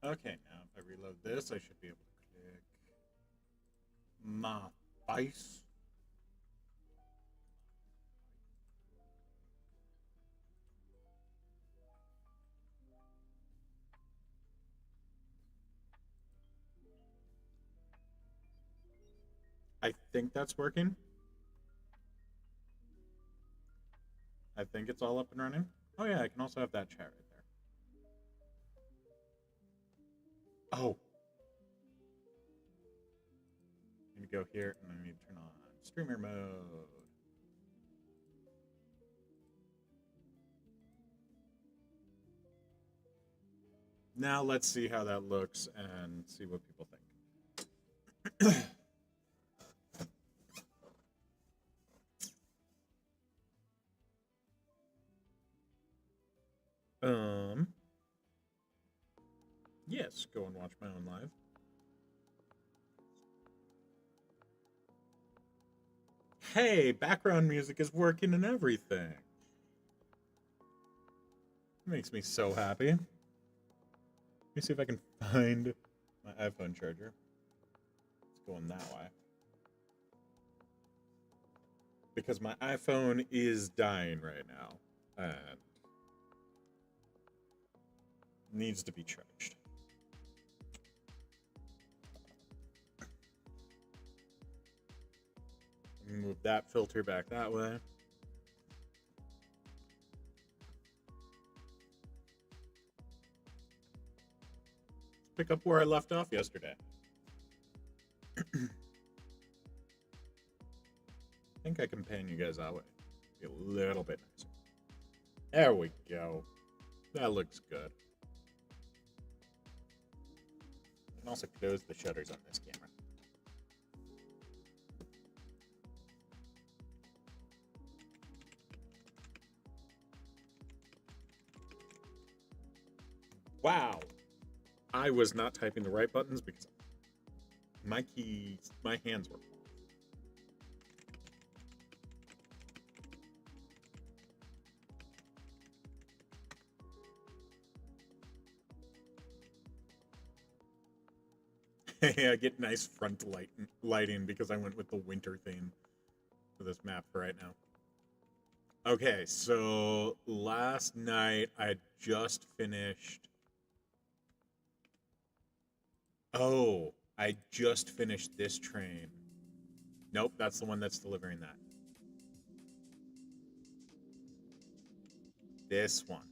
Okay, now if I reload this, I should be able to click my face. I think that's working. I think it's all up and running. Oh yeah, I can also have that chat right there. Oh, I need to go here and I need to turn on streamer mode. Now let's see how that looks and see what people think. um, yes, go and watch my own live. Hey, background music is working and everything. It makes me so happy. Let me see if I can find my iPhone charger. It's going that way. Because my iPhone is dying right now and needs to be charged. Move that filter back that way. Pick up where I left off yesterday. I think I can pan you guys that way. Be a little bit nicer. There we go. That looks good. I can also close the shutters on this camera. Wow. I was not typing the right buttons because my keys, my hands were I get nice front lighting because I went with the winter theme for this map for right now. Okay, so last night I just finished. Oh, I just finished this train. Nope, that's the one that's delivering that. This one.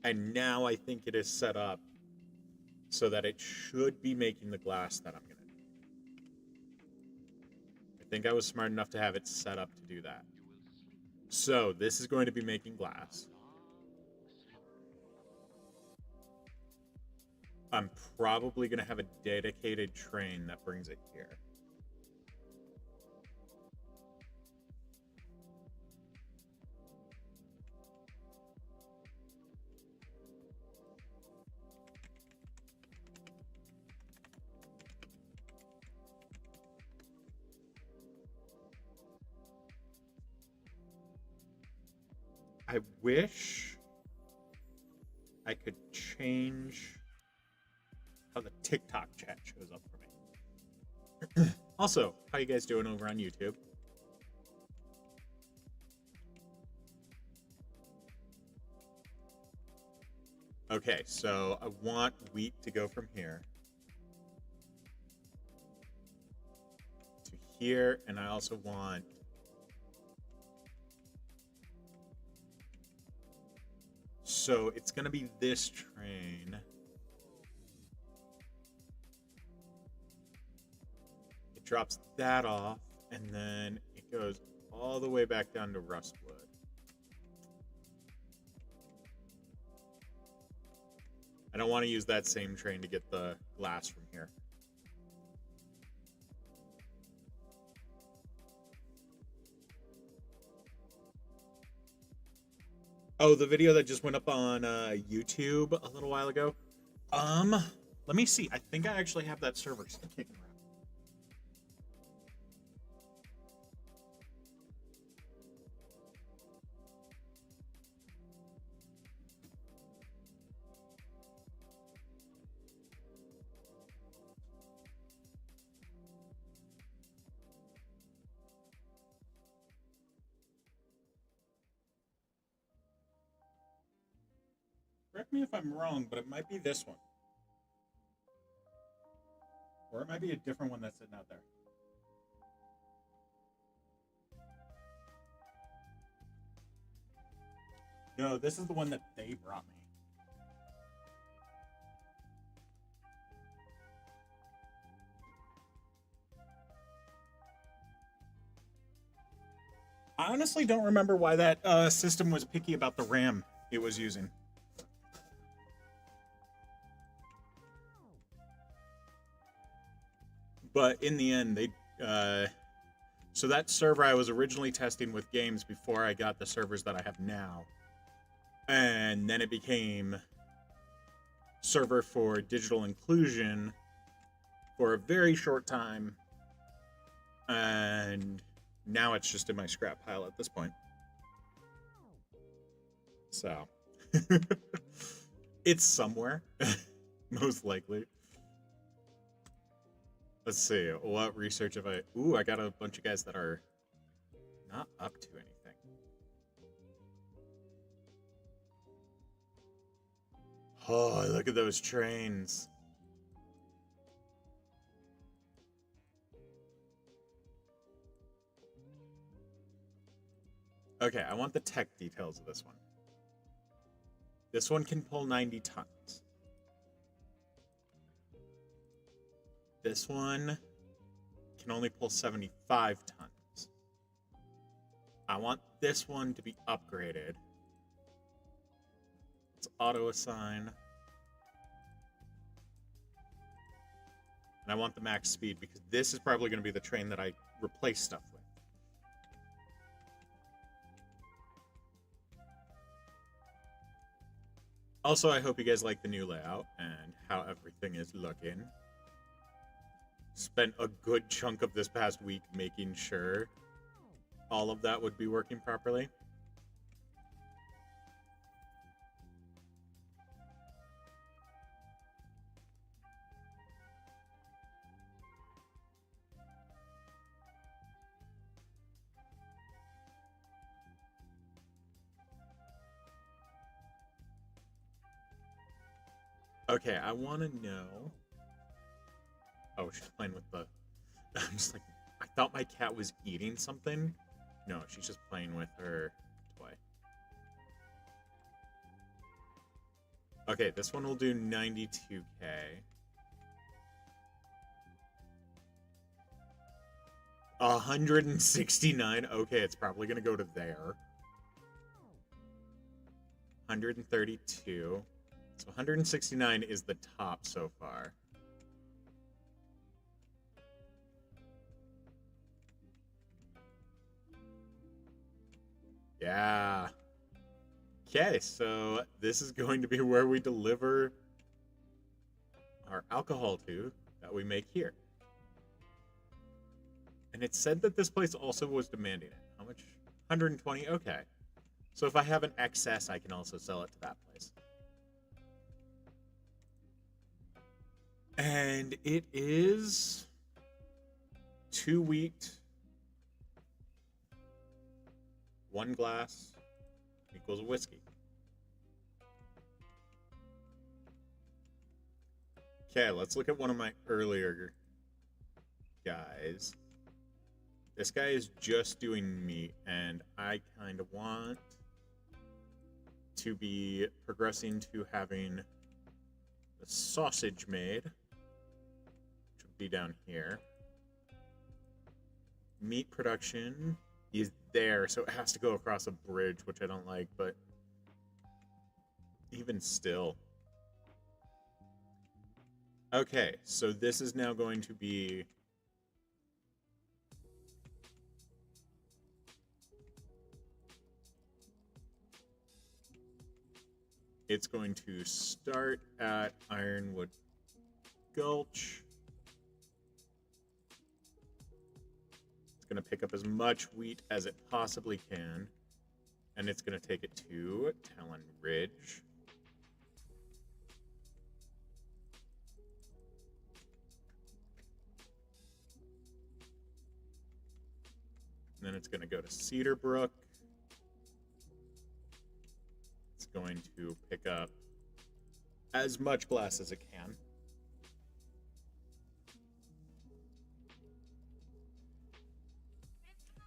And now I think it is set up so that it should be making the glass that I'm going to do. I think I was smart enough to have it set up to do that. So this is going to be making glass. I'm probably going to have a dedicated train that brings it here. I wish I could change how the TikTok chat shows up for me. Also, how you guys doing over on YouTube? Okay, so I want wheat to go from here to here, and I also want so it's gonna be this train. It drops that off, and then it goes all the way back down to Rustwood. I don't want to use that same train to get the glass from here. Oh, the video that just went up on YouTube a little while ago. Let me see. I think I actually have that server kicking around. me if I'm wrong, but it might be this one. Or it might be a different one that's sitting out there. No, this is the one that they brought me. I honestly don't remember why that system was picky about the RAM it was using. But in the end, they so that server I was originally testing with games before I got the servers that I have now. And then it became server for digital inclusion for a very short time. And now it's just in my scrap pile at this point. So it's somewhere, most likely. Let's see, what research have I... Ooh, I got a bunch of guys that are not up to anything. Oh, look at those trains. Okay, I want the tech details of this one. This one can pull 90 tons. This one can only pull 75 tons. I want this one to be upgraded. Let's auto assign. And I want the max speed because this is probably going to be the train that I replace stuff with. Also, I hope you guys like the new layout and how everything is looking. Spent a good chunk of this past week making sure all of that would be working properly. Okay, I want to know... Oh, she's playing with the... I'm just like... I thought my cat was eating something. No, she's just playing with her toy. Okay, this one will do 92K. $169. Okay, it's probably going to go to there. 132. So 169 is the top so far. Yeah. Okay, so this is going to be where we deliver our alcohol to that we make here. And it said that this place also was demanding it. How much? 120? Okay. So if I have an excess, I can also sell it to that place. And it is 2 wheat, 1 glass equals a whiskey. Okay, let's look at one of my earlier guys. This guy is just doing meat, and I kind of want to be progressing to having the sausage made, which would be down here. Meat production is there, so it has to go across a bridge, which I don't like, but even still. Okay, so this is now going to be... It's going to start at Ironwood Gulch. It's going to pick up as much wheat as it possibly can. And it's going to take it to Talon Ridge. And then it's going to go to Cedar Brook. It's going to pick up as much glass as it can.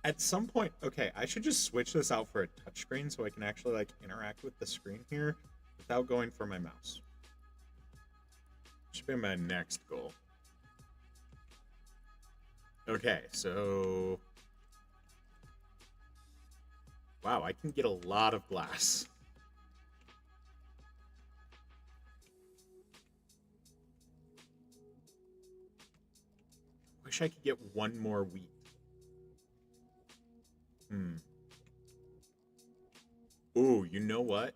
At some point, okay, I should just switch this out for a touchscreen so I can actually like interact with the screen here without going for my mouse. Should be my next goal. Okay, so wow, I can get a lot of glass. Wish I could get one more wheat. Ooh, you know what?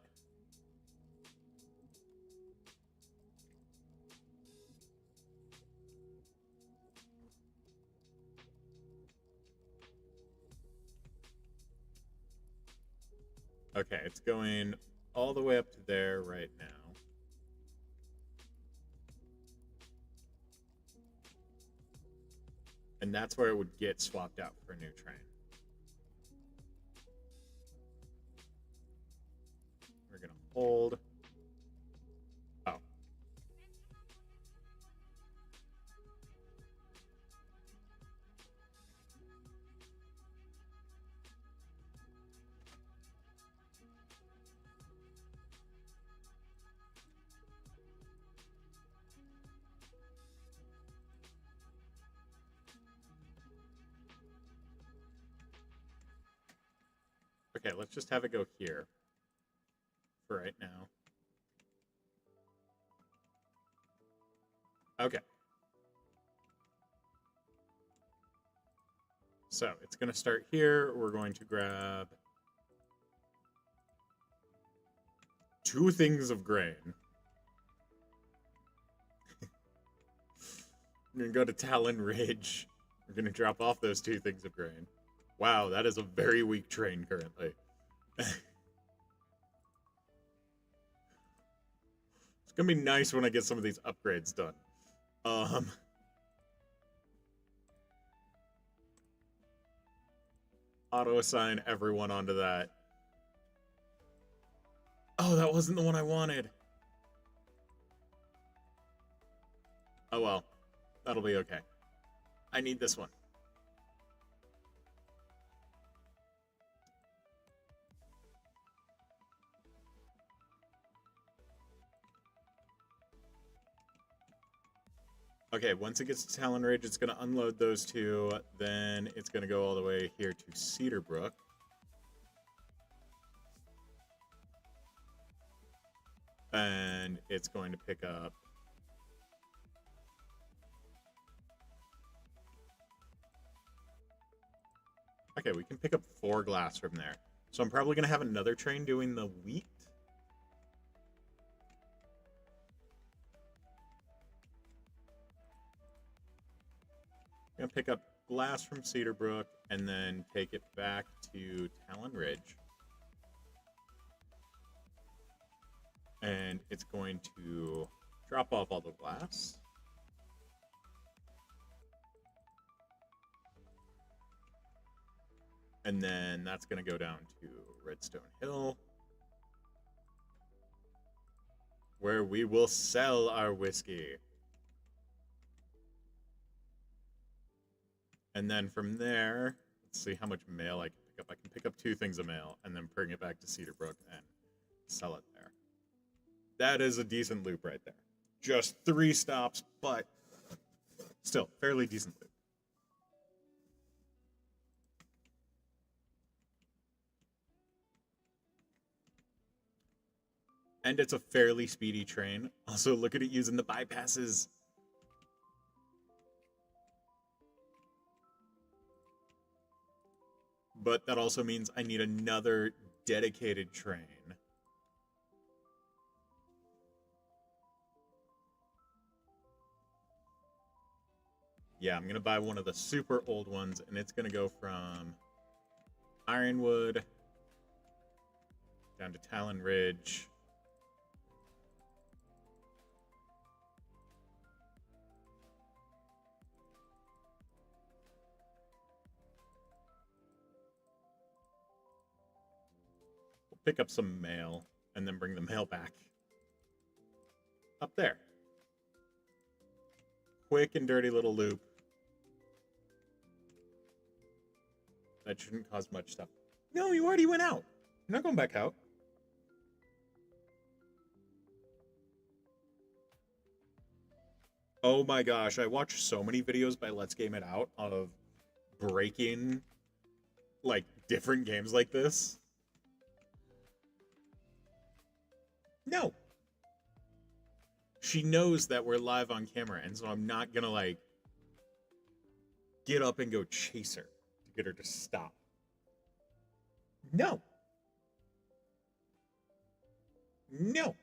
Okay, it's going all the way up to there right now. And that's where it would get swapped out for a new train. We're gonna hold. Oh. Okay, let's just have it go here for right now. Okay. So it's going to start here. We're going to grab 2 things of grain. We're going to go to Talon Ridge. We're going to drop off those 2 things of grain. Wow, that is a very weak train currently. It's going to be nice when I get some of these upgrades done. Auto-assign everyone onto that. Oh, that wasn't the one I wanted. Oh well, that'll be okay. I need this one. Okay, once it gets to Talon Ridge, it's going to unload those 2. Then it's going to go all the way here to Cedarbrook. And it's going to pick up... Okay, we can pick up 4 glass from there. So I'm probably going to have another train doing the wheat. I'm going to pick up glass from Cedarbrook and then take it back to Talon Ridge. And it's going to drop off all the glass. And then that's going to go down to Redstone Hill, where we will sell our whiskey. And then from there, let's see how much mail I can pick up. I can pick up 2 things of mail and then bring it back to Cedarbrook and sell it there. That is a decent loop right there. Just 3 stops, but still fairly decent loop. And it's a fairly speedy train. Also, look at it using the bypasses. But that also means I need another dedicated train. Yeah, I'm going to buy one of the super old ones, and it's going to go from Ironwood down to Talon Ridge. We'll pick up some mail and then bring the mail back. up there. Quick and dirty little loop. That shouldn't cause much stuff. No, you already went out. You're not going back out. Oh my gosh, I watch so many videos by Let's Game It Out of breaking, like, different games like this. No. She knows that we're live on camera, and so I'm not gonna, like, get up and go chase her to get her to stop. No. No.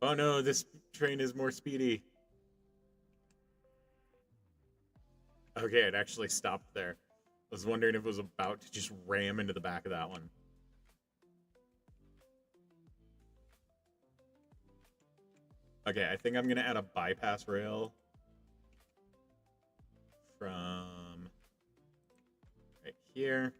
Oh no, this train is more speedy. Okay, it actually stopped there. I was wondering if it was about to just ram into the back of that one. Okay, I think I'm gonna add a bypass rail from right here.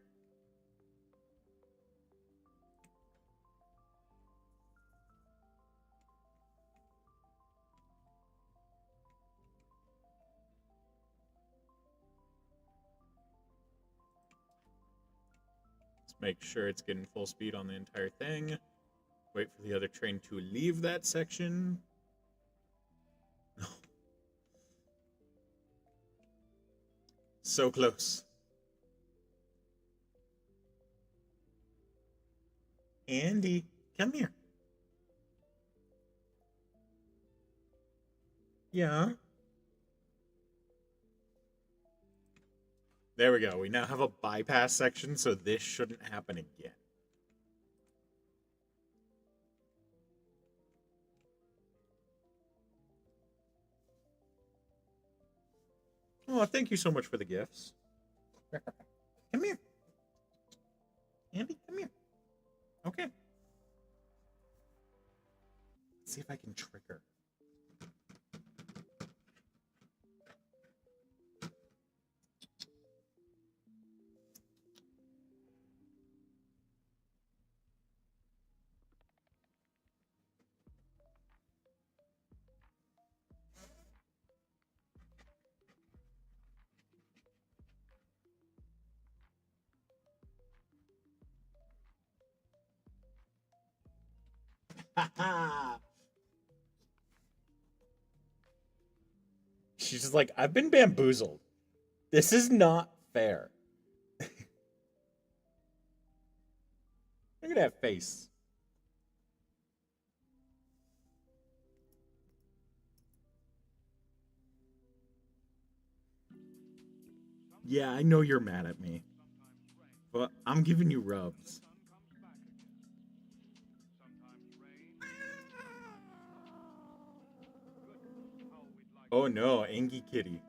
Make sure it's getting full speed on the entire thing. Wait for the other train to leave that section. So close. Andy, come here. Yeah. There we go. We now have a bypass section, so this shouldn't happen again. Oh, thank you so much for the gifts. Come here. Andy, come here. Okay. Let's see if I can trick her. She's just like, I've been bamboozled. This is not fair. Look at that face. Yeah, I know you're mad at me, but I'm giving you rubs. Oh no, Angie Kitty.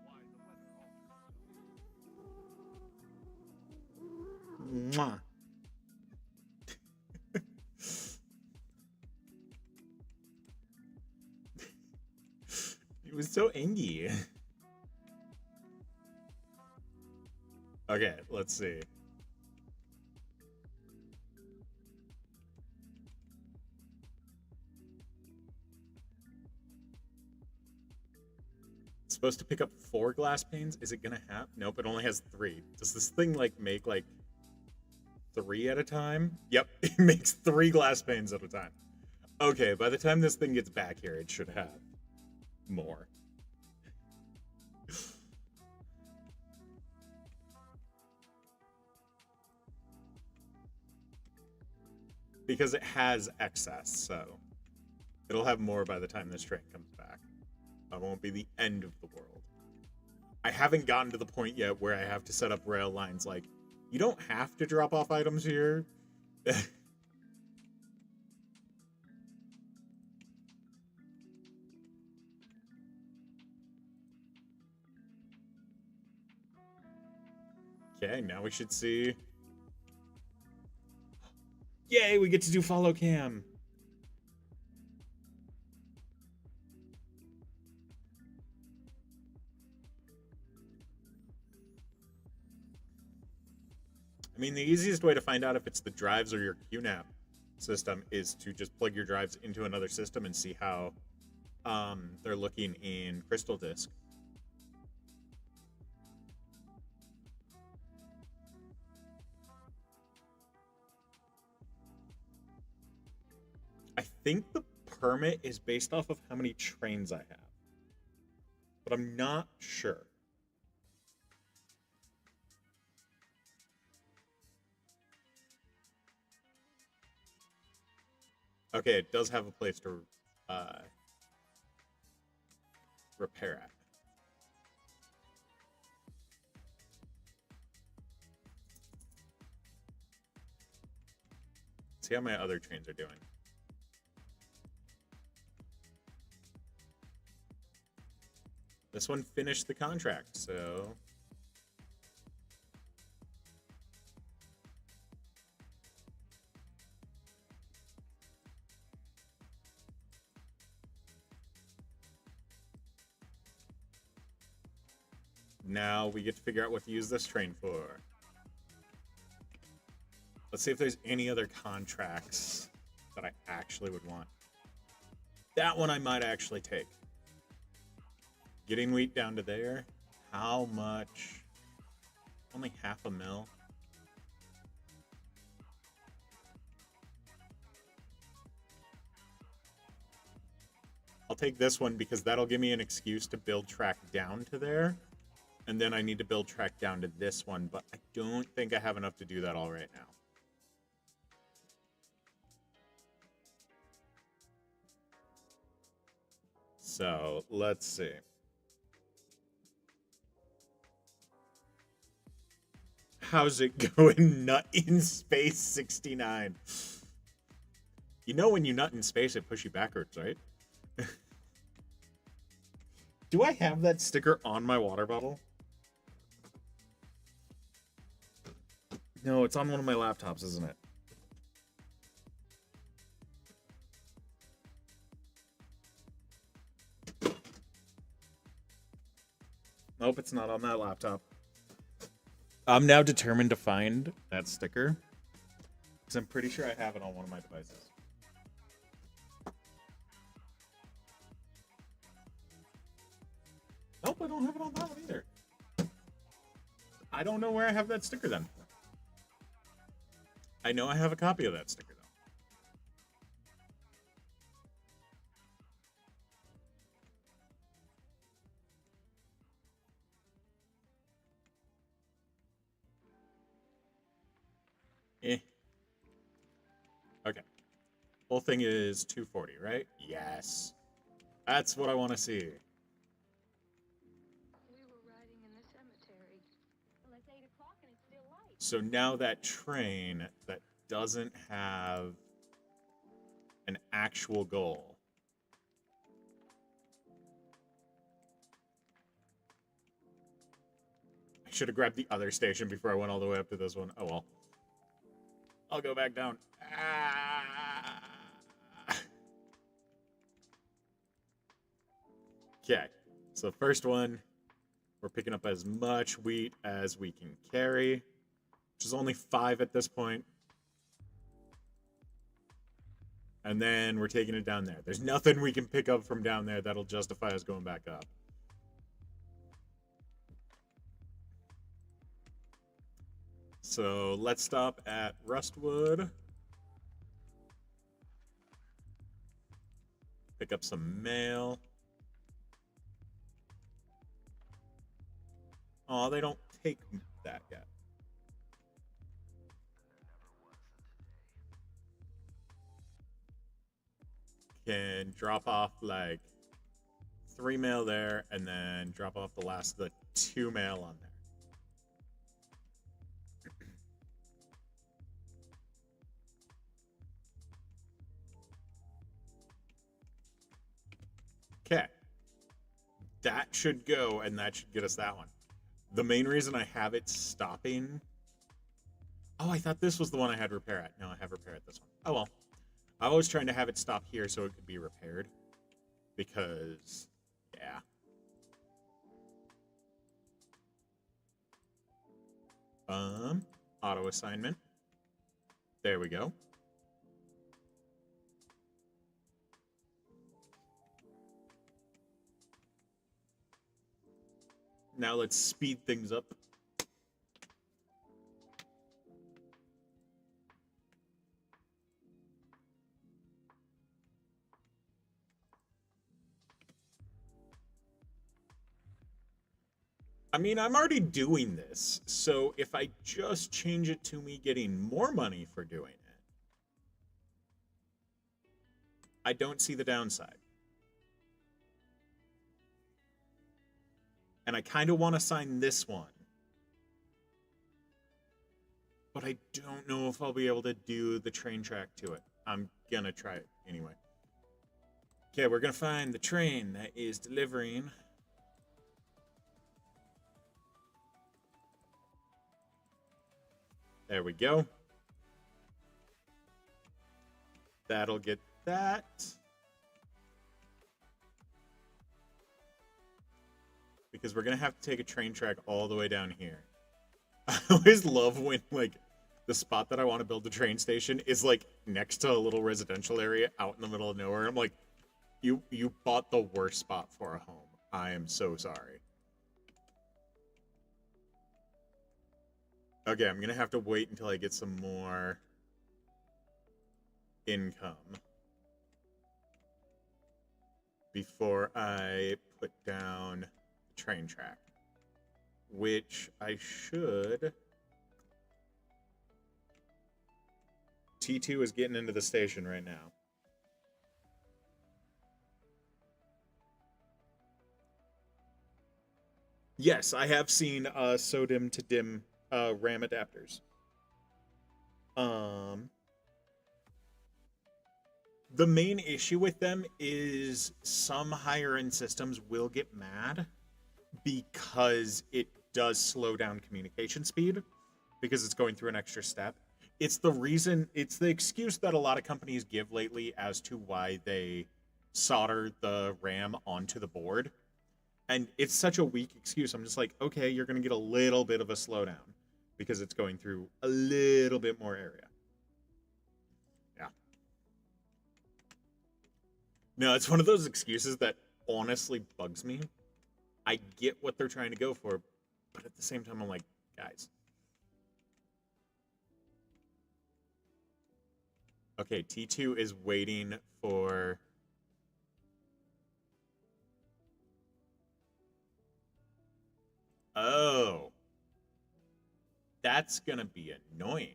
Mwah. It was so angy. Okay, let's see. It's supposed to pick up 4 glass panes. Is it gonna have? Nope, it only has 3. Does this thing like make like 3 at a time? Yep, it makes 3 glass panes at a time. Okay, by the time this thing gets back here, it should have more. Because it has excess, so it'll have more by the time this train comes back. It won't be the end of the world. I haven't gotten to the point yet where I have to set up rail lines like, you don't have to drop off items here. Okay, now we should see. Yay, we get to do follow cam. I mean, the easiest way to find out if it's the drives or your QNAP system is to just plug your drives into another system and see how they're looking in Crystal Disk. I think the permit is based off of how many trains I have, but I'm not sure. Okay, it does have a place to repair at. See how my other trains are doing. This one finished the contract, so now we get to figure out what to use this train for. Let's see if there's any other contracts that I actually would want. That one I might actually take. Getting wheat down to there. How much? Only 0.5 mil. I'll take this one because that'll give me an excuse to build track down to there. And then I need to build track down to this one, but I don't think I have enough to do that all right now. So let's see. How's it going? Nut in space 69. You know when you nut in space, it pushes you backwards, right? Do I have that sticker on my water bottle? No, it's on one of my laptops, isn't it? Nope, it's not on that laptop. I'm now determined to find that sticker because I'm pretty sure I have it on one of my devices. Nope, I don't have it on that one either. I don't know where I have that sticker then. I know I have a copy of that sticker though. Eh. Okay. Whole thing is 240, right? Yes. That's what I want to see. We were riding in the cemetery. Well, it's 8 o'clock and it's still light. So now that train that doesn't have an actual goal. I should have grabbed the other station before I went all the way up to this one. Oh well. I'll go back down. Okay. So the first one, we're picking up as much wheat as we can carry, which is only 5 at this point. And then we're taking it down there. There's nothing we can pick up from down there that'll justify us going back up. So let's stop at Rustwood. Pick up some mail. Oh, they don't take that yet. Can drop off like 3 mail there and then drop off the last of the 2 mail on there. Okay. That should go, and that should get us that one. The main reason I have it stopping... Oh, I thought this was the one I had repair at. No, I have repair at this one. Oh, well. I was trying to have it stop here so it could be repaired. Because, yeah. auto assignment. There we go. Now let's speed things up. I mean, I'm already doing this, so if I just change it to me getting more money for doing it, I don't see the downside. And I kind of want to sign this one. But I don't know if I'll be able to do the train track to it. I'm gonna try it anyway. Okay, we're gonna find the train that is delivering. There we go. That'll get that. Because we're gonna have to take a train track all the way down here. I always love when, like, the spot that I want to build the train station is, like, next to a little residential area out in the middle of nowhere. I'm like, you bought the worst spot for a home. I am so sorry. Okay, I'm gonna have to wait until I get some more income before I put down the train track, which I should. T2 is getting into the station right now. Yes, I have seen SODIMM to DIMM RAM adapters. The main issue with them is some higher end systems will get mad because it does slow down communication speed because it's going through an extra step. It's the excuse that a lot of companies give lately as to why they solder the RAM onto the board. And it's such a weak excuse. I'm just like, okay, you're going to get a little bit of a slowdown because it's going through a little bit more area. Yeah. No, it's one of those excuses that honestly bugs me. I get what they're trying to go for, but at the same time, I'm like, guys. Okay, T2 is waiting for... Oh. That's gonna be annoying.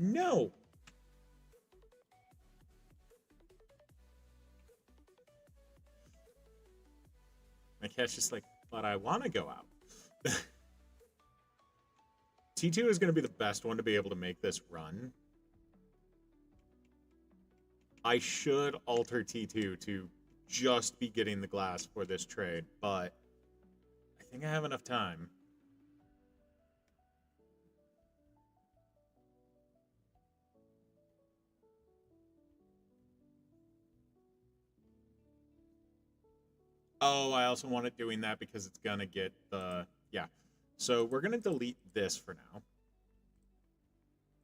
No. My cat's just like, but I want to go out. T2 is going to be the best one to be able to make this run. I should alter T2 to just be getting the glass for this trade, but I think I have enough time. Oh, I also want it doing that because it's going to get the... Yeah. So we're going to delete this for now.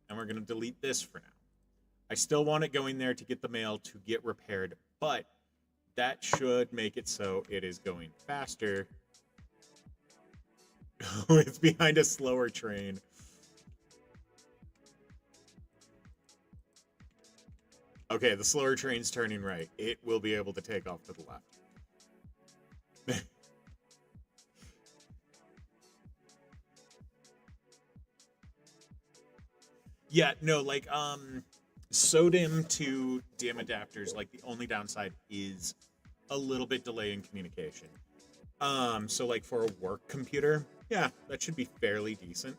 And we're going to delete this for now. I still want it going there to get the mail to get repaired, but that should make it so it is going faster. It's behind a slower train. Okay, the slower train's turning right. It will be able to take off to the left. Yeah, no, like, SODIMM to DIMM adapters, like, the only downside is a little bit delay in communication. So, like, for a work computer, yeah, that should be fairly decent.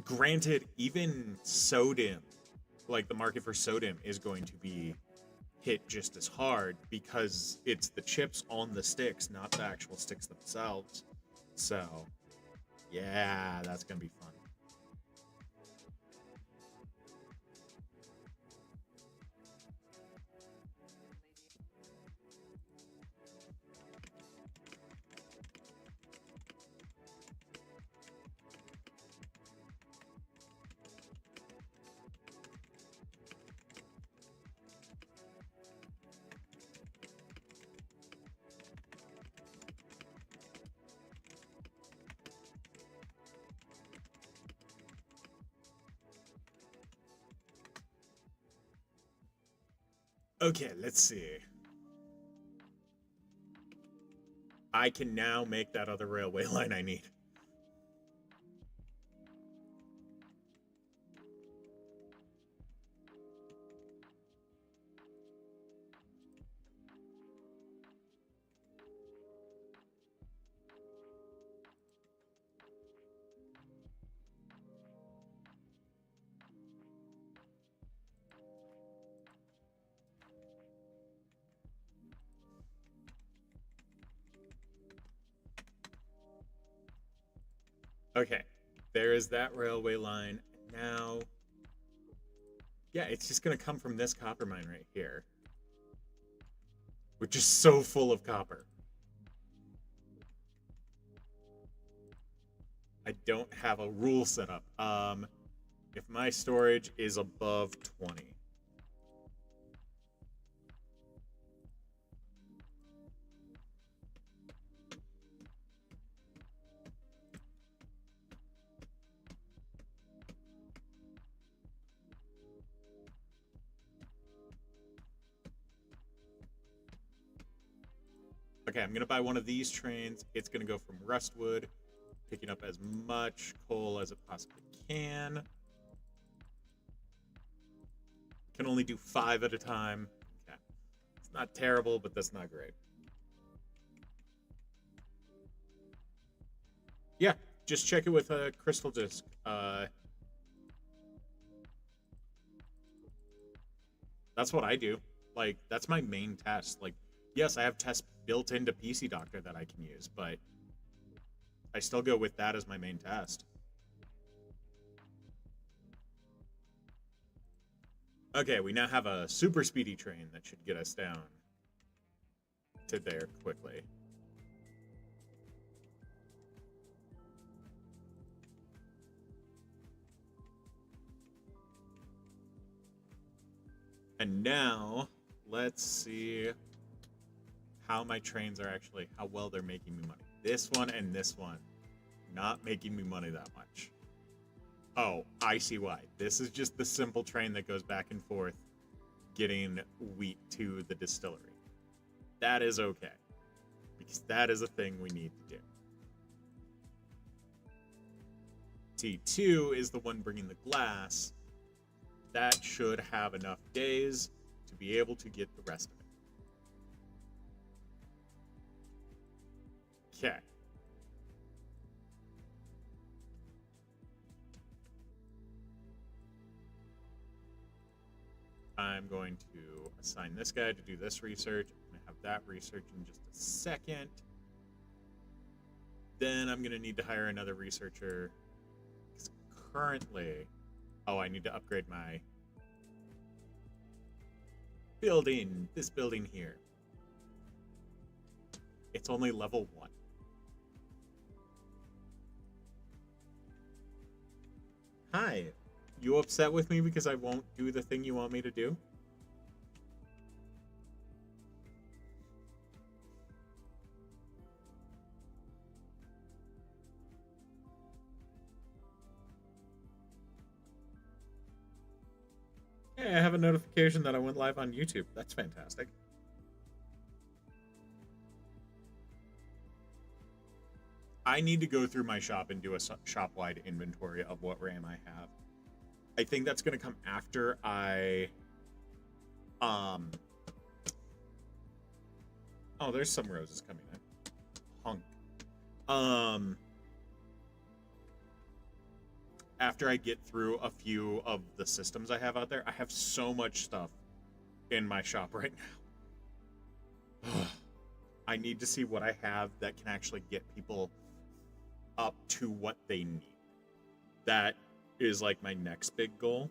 Granted, even SODIMM, like, the market for SODIMM is going to be hit just as hard because it's the chips on the sticks, not the actual sticks themselves. So, yeah, that's going to be fun. Okay, let's see. I can now make that other railway line I need. Okay, there is that railway line. Now, yeah, it's just going to come from this copper mine right here, which is so full of copper. I don't have a rule set up. If my storage is above 20. Okay, I'm gonna buy one of these trains. It's gonna go from Rustwood, picking up as much coal as it possibly can. Can only do 5 at a time. Okay. It's not terrible, but that's not great. Yeah, just check it with a crystal disk. That's what I do. Like, that's my main test. Like, yes, I have tests built into PC Doctor that I can use, but I still go with that as my main test. Okay, we now have a super speedy train that should get us down to there quickly. And now, let's see how my trains are actually, how well they're making me money. This one and this one, not making me money that much. Oh, I see why. This is just the simple train that goes back and forth, getting wheat to the distillery. That is okay, because that is a thing we need to do. T2 is the one bringing the glass. That should have enough days to be able to get the rest of it. Okay. I'm going to assign this guy to do this research. I'm going to have that research in just a second. Then I'm going to need to hire another researcher. Because currently... Oh, I need to upgrade my building. This building here. It's only level 1. Hi. You upset with me because I won't do the thing you want me to do? Hey, I have a notification that I went live on YouTube. That's fantastic. I need to go through my shop and do a shop-wide inventory of what RAM I have. I think that's going to come after I... Oh, there's some roses coming in. Hunk. After I get through a few of the systems I have out there, I have so much stuff in my shop right now. I need to see what I have that can actually get people up to what they need. That is like my next big goal.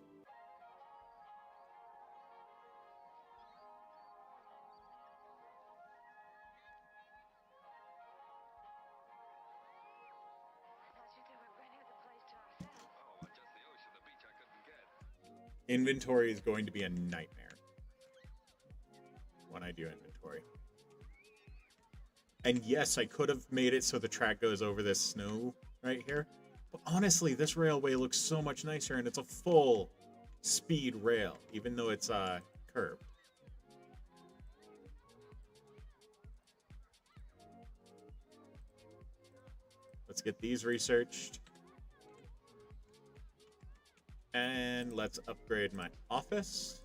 Inventory is going to be a nightmare when I do inventory. And yes, I could have made it so the track goes over this snow right here. But honestly, this railway looks so much nicer, and it's a full speed rail, even though it's a curb. Let's get these researched. And let's upgrade my office.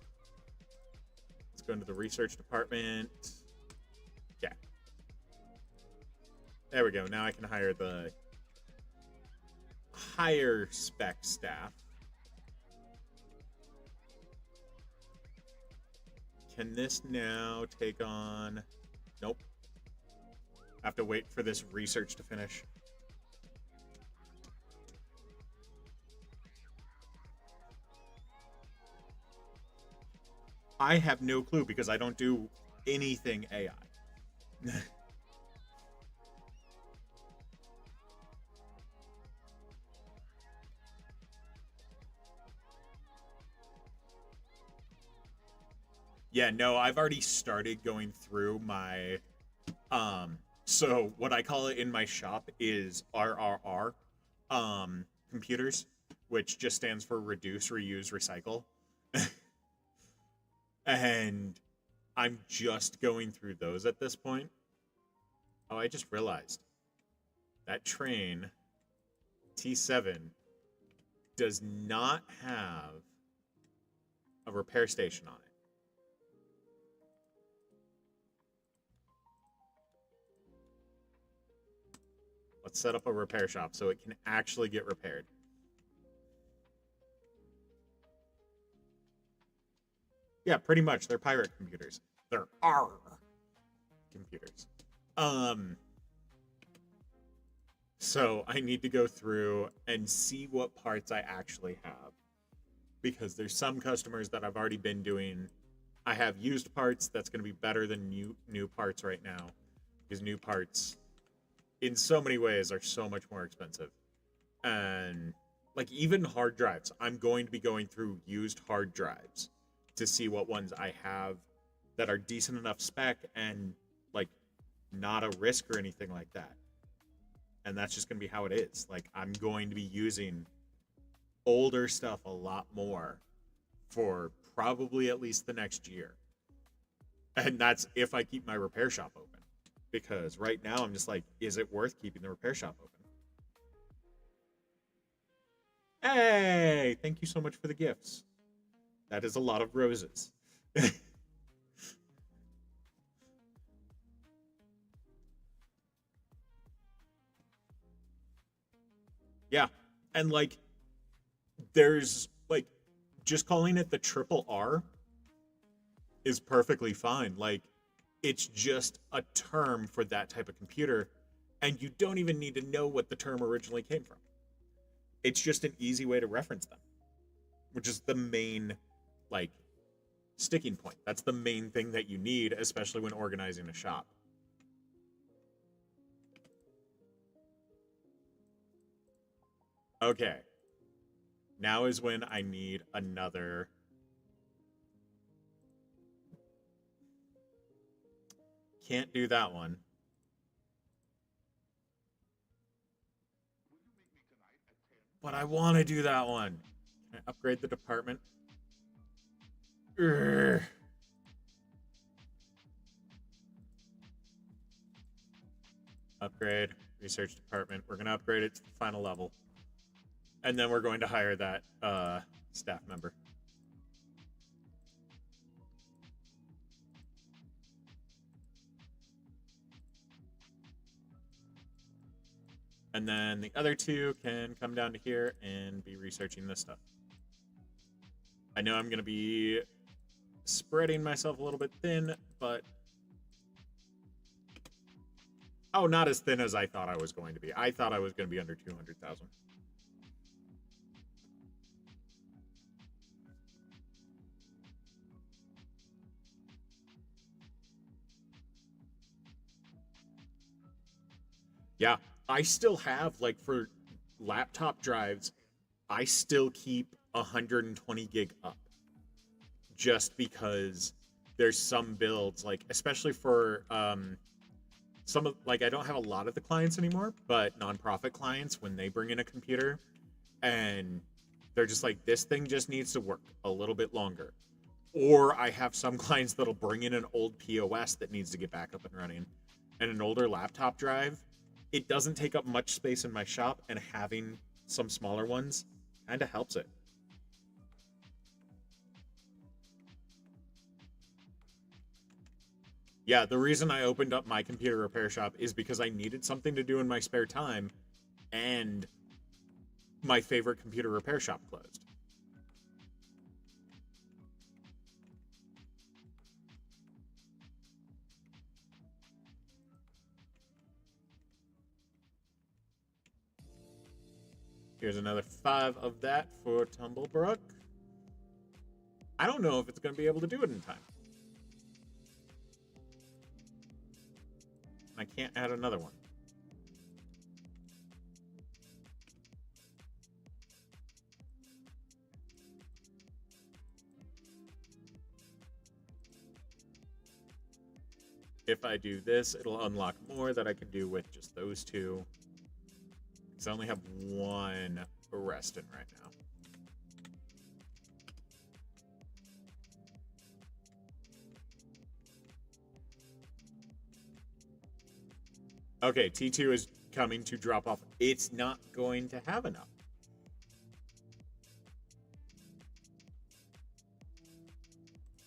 Let's go into the research department. Yeah. There we go. Now I can hire the higher spec staff. Can this now take on... Nope. I have to wait for this research to finish. I have no clue because I don't do anything AI. Yeah, no, I've already started going through my so what I call it in my shop is RRR computers, which just stands for reduce, reuse, recycle. And I'm just going through those at this point. Oh, I just realized that train T7 does not have a repair station on it. Let's set up a repair shop so it can actually get repaired. Yeah, pretty much. They're pirate computers. They're our computers. So I need to go through and see what parts I actually have. Because there's some customers that I've already been doing. I have used parts that's going to be better than new parts right now. Because new parts, in so many ways, are so much more expensive. And like even hard drives, I'm going to be going through used hard drives to see what ones I have that are decent enough spec and like not a risk or anything like that. And that's just going to be how it is. Like I'm going to be using older stuff a lot more for probably at least the next year. And that's if I keep my repair shop open. Because right now I'm just like, is it worth keeping the repair shop open? Hey, thank you so much for the gifts. That is a lot of roses. Yeah. And like, there's like, just calling it the triple R is perfectly fine. Like, it's just a term for that type of computer. And you don't even need to know what the term originally came from. It's just an easy way to reference them, which is the main, like, sticking point. That's the main thing that you need, especially when organizing a shop. Okay. Now is when I need another... Can't do that one. But I want to do that one. Can I upgrade the department? Urgh. Upgrade, research department. We're going to upgrade it to the final level. And then we're going to hire that staff member. And then the other two can come down to here and be researching this stuff. I know I'm going to be spreading myself a little bit thin, but oh, not as thin as I thought I was going to be. I thought I was going to be under 200,000. Yeah, I still have, like, for laptop drives, I still keep 120 gig up just because there's some builds, like, especially for some of, like, I don't have a lot of the clients anymore, but nonprofit clients, when they bring in a computer and they're just like, this thing just needs to work a little bit longer. Or I have some clients that'll bring in an old POS that needs to get back up and running, and an older laptop drive. It doesn't take up much space in my shop, and having some smaller ones kind of helps it. Yeah, the reason I opened up my computer repair shop is because I needed something to do in my spare time, and my favorite computer repair shop closed. Here's another 5 of that for Tumblebrook. I don't know if it's going to be able to do it in time. I can't add another one. If I do this, it'll unlock more that I can do with just those two. Because I only have one resting right now. Okay, T2 is coming to drop off. It's not going to have enough.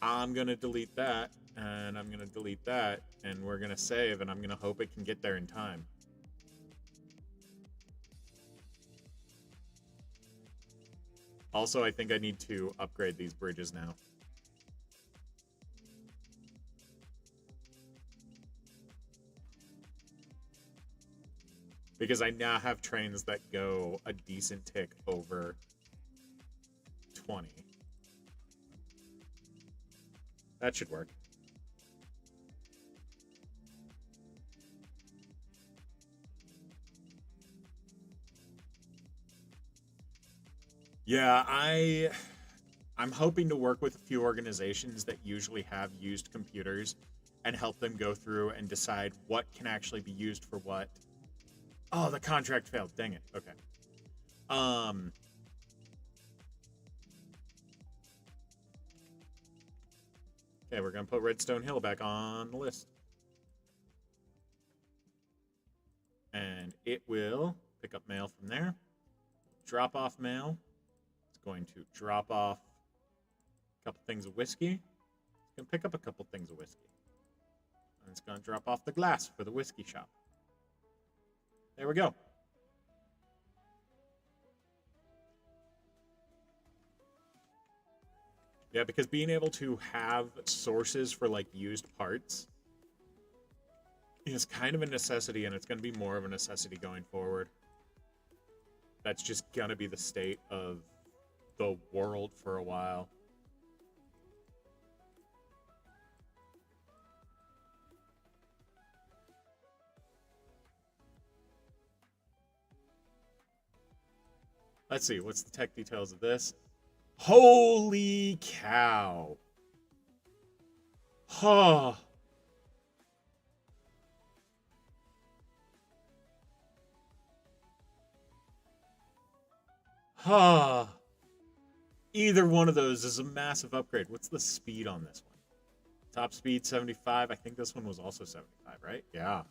I'm going to delete that, and I'm going to delete that, and we're going to save, and I'm going to hope it can get there in time. Also, I think I need to upgrade these bridges now. Because I now have trains that go a decent tick over 20. That should work. Yeah, I'm hoping to work with a few organizations that usually have used computers and help them go through and decide what can actually be used for what. Oh, the contract failed. Dang it. Okay. Okay, we're going to put Redstone Hill back on the list. And it will pick up mail from there. Drop off mail. It's going to drop off a couple things of whiskey. It's going to pick up a couple things of whiskey. And it's going to drop off the glass for the whiskey shop. There we go. Yeah, because being able to have sources for, like, used parts is kind of a necessity, and it's going to be more of a necessity going forward. That's just going to be the state of the world for a while. Let's see, what's the tech details of this? Holy cow. Huh. Huh. Either one of those is a massive upgrade. What's the speed on this one? Top speed 75. I think this one was also 75, right? Yeah.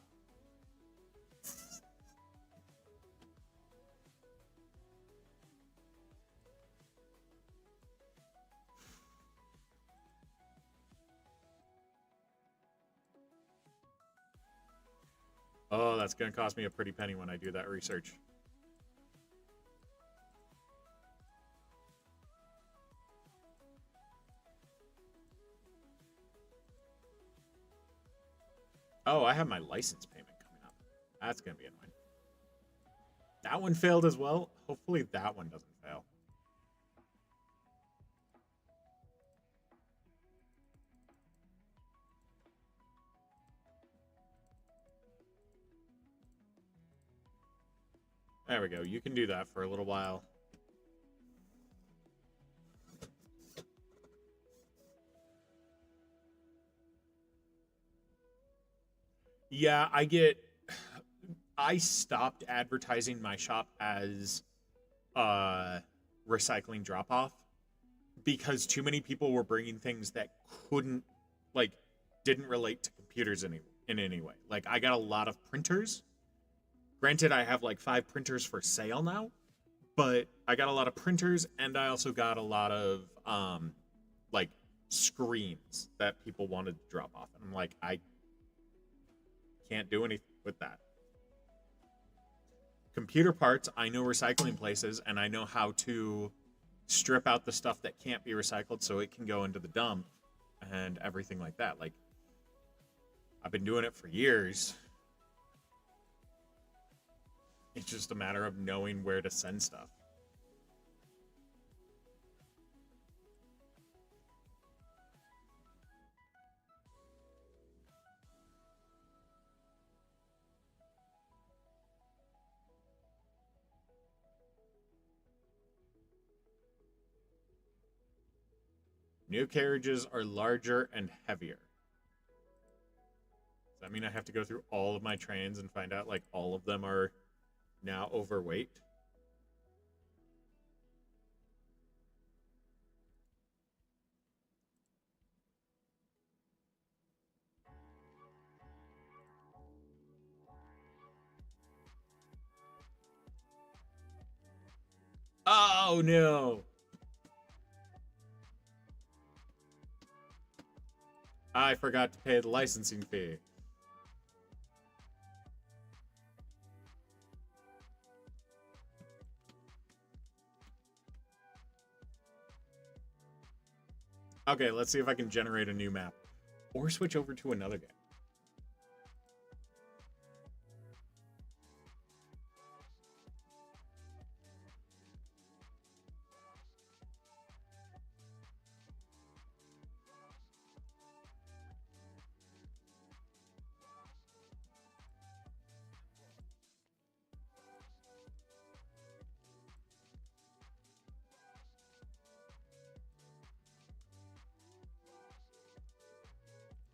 Oh, that's going to cost me a pretty penny when I do that research. Oh, I have my license payment coming up. That's going to be annoying. That one failed as well. Hopefully that one doesn't fail. There we go. You can do that for a little while. Yeah, I stopped advertising my shop as recycling drop off because too many people were bringing things that couldn't, like, didn't relate to computers in any way. Like, I got a lot of printers. Granted, I have like 5 printers for sale now, but I got a lot of printers, and I also got a lot of like screens that people wanted to drop off, and I'm like, I can't do anything with that. Computer parts, I know recycling places, and I know how to strip out the stuff that can't be recycled so it can go into the dump and everything like that. Like, I've been doing it for years. It's just a matter of knowing where to send stuff. New carriages are larger and heavier. Does that mean I have to go through all of my trains and find out, like, all of them are now overweight? Oh, no! I forgot to pay the licensing fee. Okay, let's see if I can generate a new map. Or switch over to another game.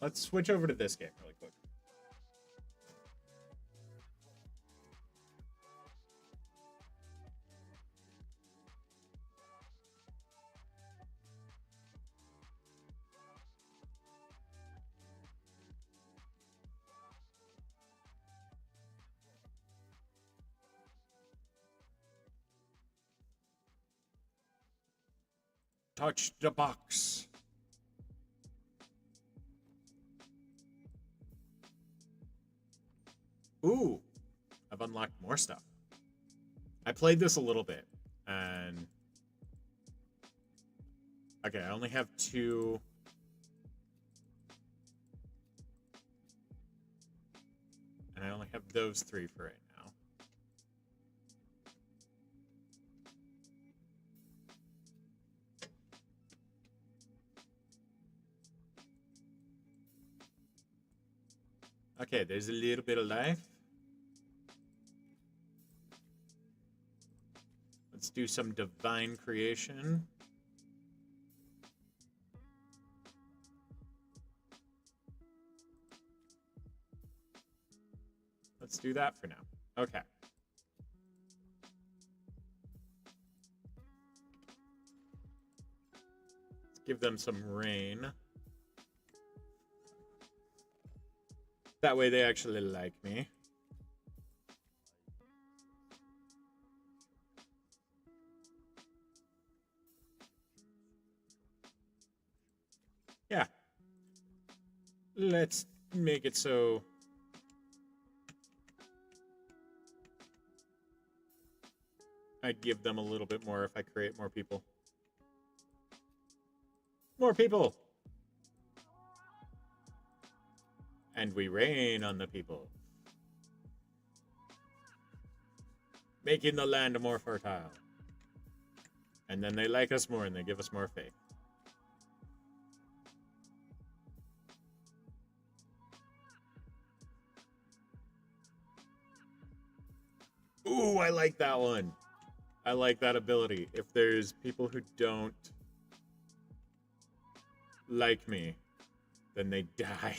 Let's switch over to this game really quick. Touch the box. Ooh, I've unlocked more stuff. I played this a little bit, and okay, I only have 2. And I only have those 3 for right now. Okay, there's a little bit of life. Let's do some divine creation. Let's do that for now. Okay. Let's give them some rain. That way they actually like me. Yeah. Let's make it so I'd give them a little bit more if I create more people. More people! And we rain on the people, making the land more fertile. And then they like us more and they give us more faith. Ooh, I like that one. I like that ability. If there's people who don't like me, then they die.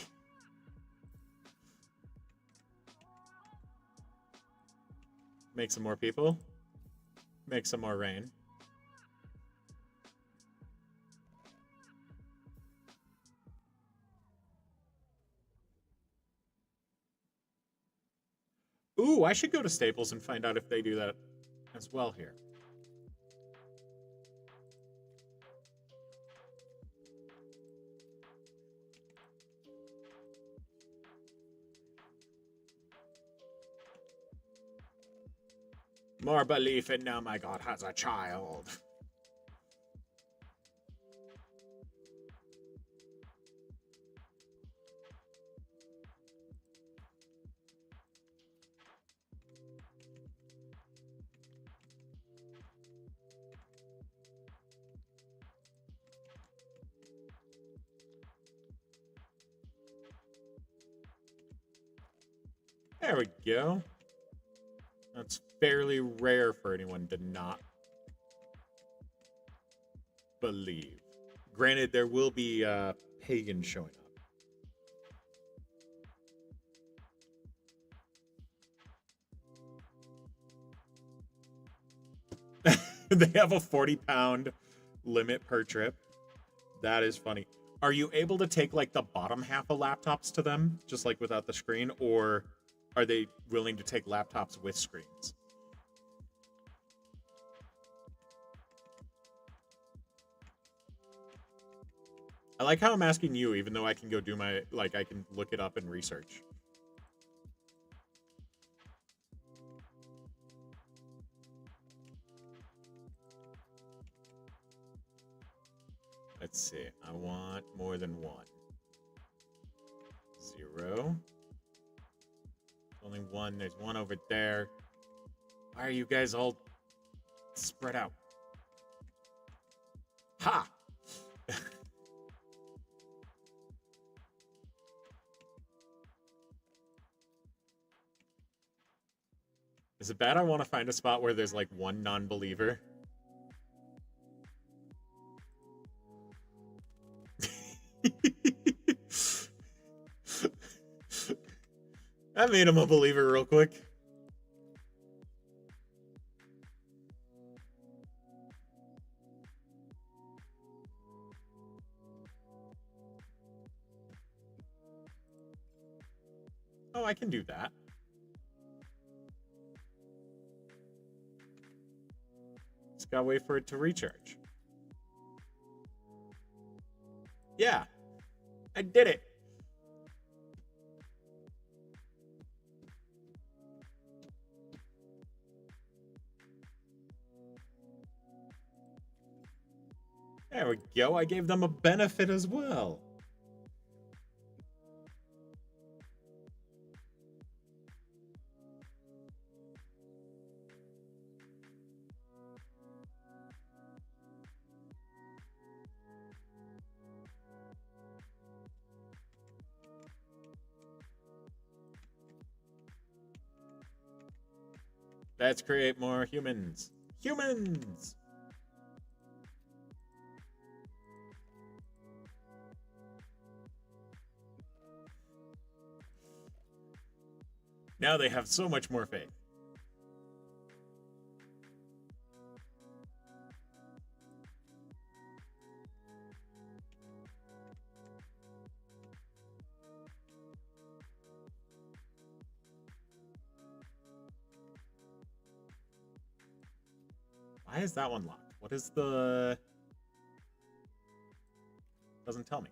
Make some more people. Make some more rain. Ooh, I should go to Staples and find out if they do that as well here. More belief in now my God has a child. There we go. That's fairly rare for anyone to not believe. Granted, there will be pagans showing up. They have a 40-pound limit per trip. That is funny. Are you able to take like the bottom half of laptops to them, just like without the screen, or are they willing to take laptops with screens? I like how I'm asking you, even though I can go do my, like, I can look it up and research. Let's see. I want more than one. 0. Only one. There's one over there. Why are you guys all spread out? Ha! Is it bad I want to find a spot where there's like one non-believer? That made him a believer real quick. Oh, I can do that. Just gotta wait for it to recharge. Yeah, I did it. There we go. I gave them a benefit as well. Let's create more humans. Humans! Now they have so much more faith. Why is that one locked? What is the... Doesn't tell me.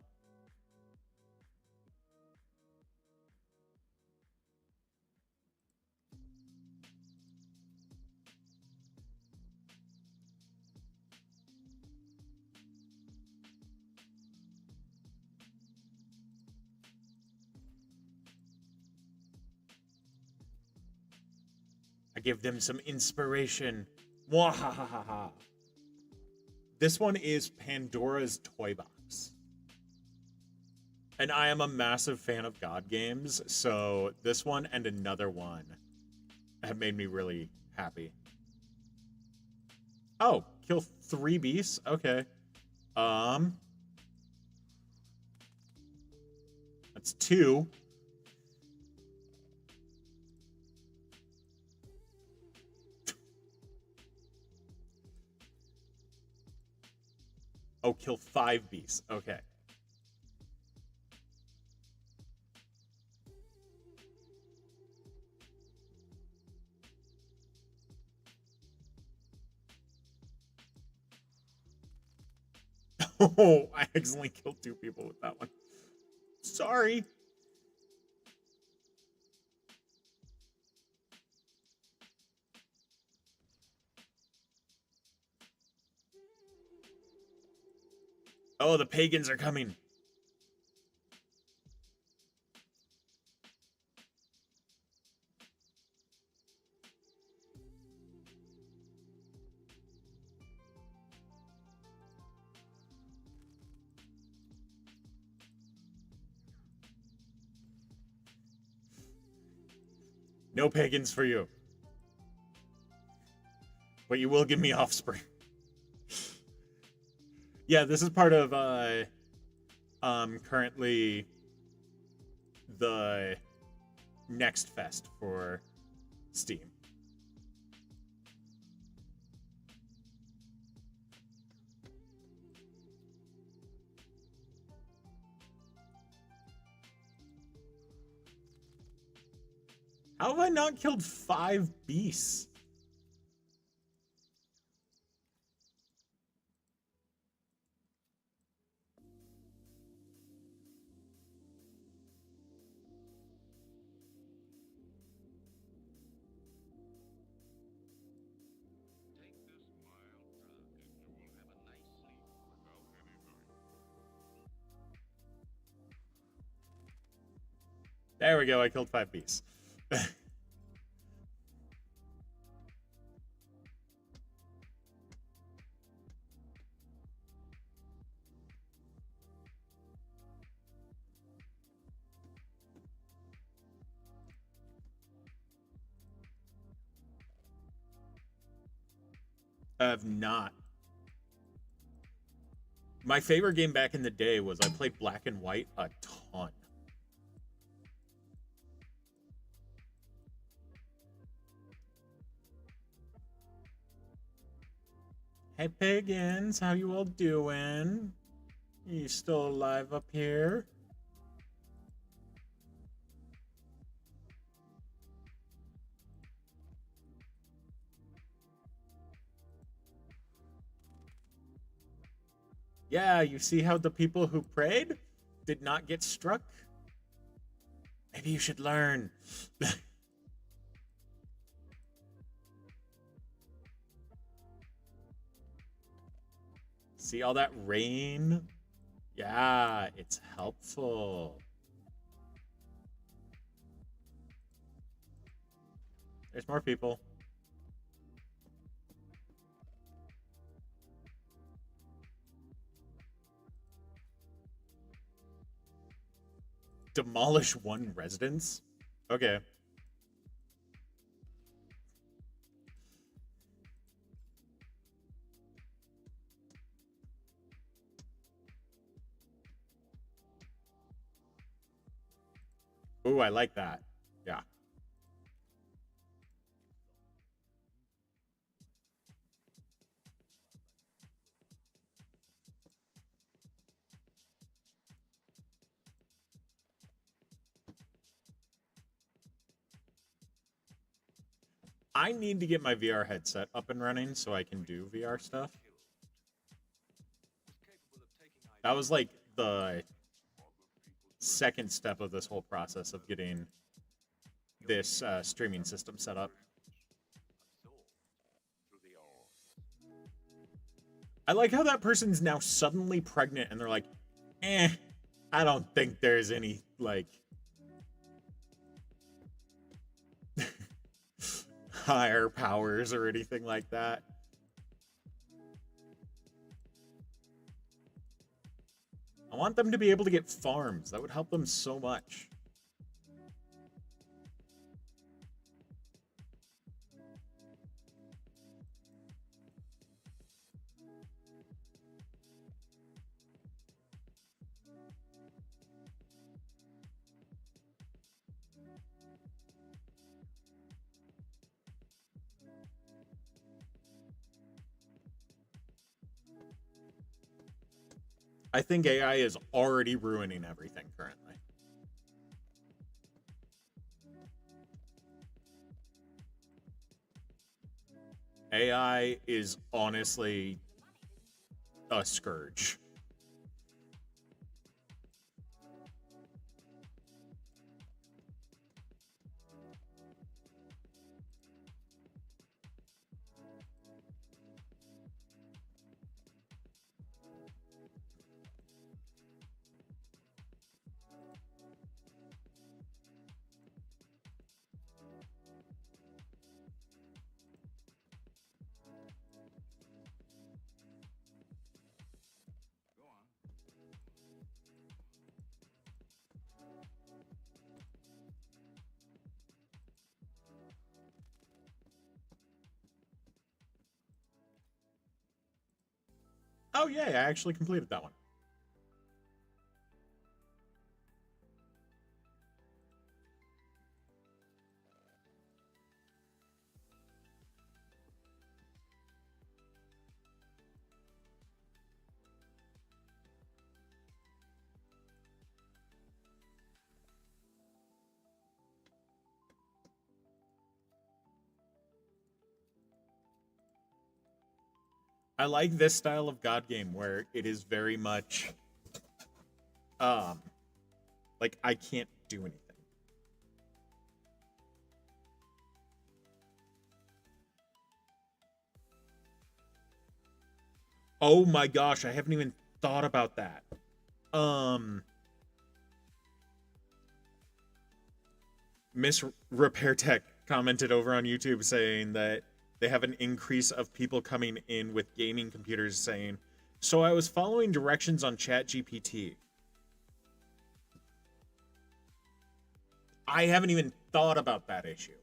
I give them some inspiration. Mwahahaha. This one is Pandora's Toy Box. And I am a massive fan of God games, so this one and another one have made me really happy. Oh, kill 3 beasts? Okay. That's 2. Oh, kill 5 beasts. Okay. Oh, I accidentally killed 2 people with that one. Sorry. Oh, the pagans are coming. No pagans for you. But you will give me offspring. Yeah, this is part of currently the next fest for Steam. How have I not killed 5 beasts? There we go, I killed 5 beasts. I have not. My favorite game back in the day was I played Black and White a ton. Hey pagans, how you all doing? You still alive up here? Yeah, you see how the people who prayed did not get struck? Maybe you should learn. See all that rain? Yeah, it's helpful. There's more people. Demolish 1 residence? Okay. Ooh, I like that. Yeah. I need to get my VR headset up and running so I can do VR stuff. That was like the second step of this whole process of getting this streaming system set up. I like how that person's now suddenly pregnant and they're like, I don't think there's any, like... higher powers or anything like that. I want them to be able to get farms. That would help them so much. I think AI is already ruining everything currently. AI is honestly a scourge. Oh yeah, I actually completed that one. I like this style of God game where it is very much um like I can't do anything. Oh my gosh, I haven't even thought about that. Um Miss Repair Tech commented over on YouTube saying that they have an increase of people coming in with gaming computers saying, "So I was following directions on ChatGPT. I haven't even thought about that issue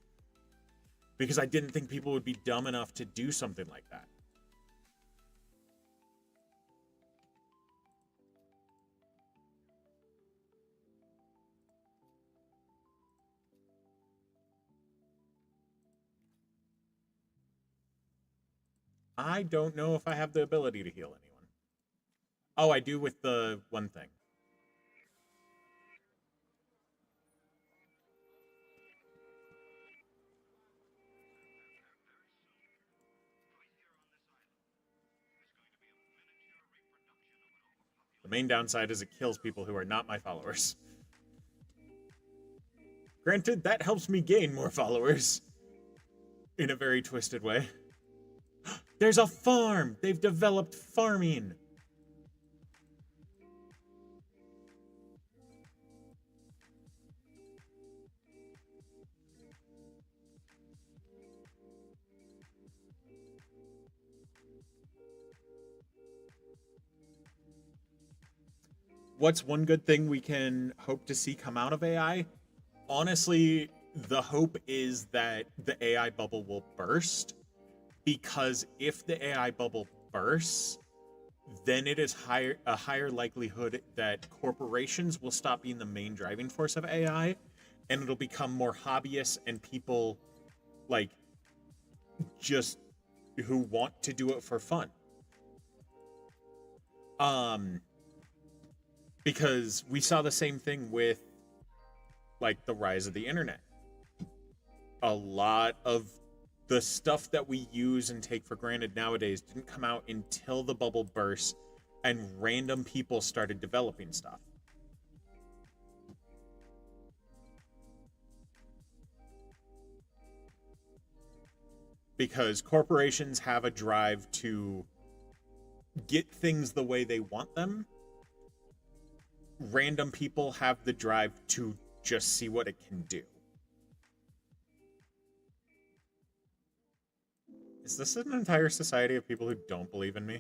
because I didn't think people would be dumb enough to do something like that." I don't know if I have the ability to heal anyone. Oh, I do with the one thing. The main downside is it kills people who are not my followers. Granted, that helps me gain more followers in a very twisted way. There's a farm! They've developed farming! What's one good thing we can hope to see come out of AI? Honestly, the hope is that the AI bubble will burst, because if the AI bubble bursts, then it is a higher likelihood that corporations will stop being the main driving force of AI, and it'll become more hobbyists and people like just who want to do it for fun. Um, because we saw the same thing with like the rise of the internet. A lot of the stuff that we use and take for granted nowadays didn't come out until the bubble burst and random people started developing stuff. Because corporations have a drive to get things the way they want them. Random people have the drive to just see what it can do. Is this an entire society of people who don't believe in me?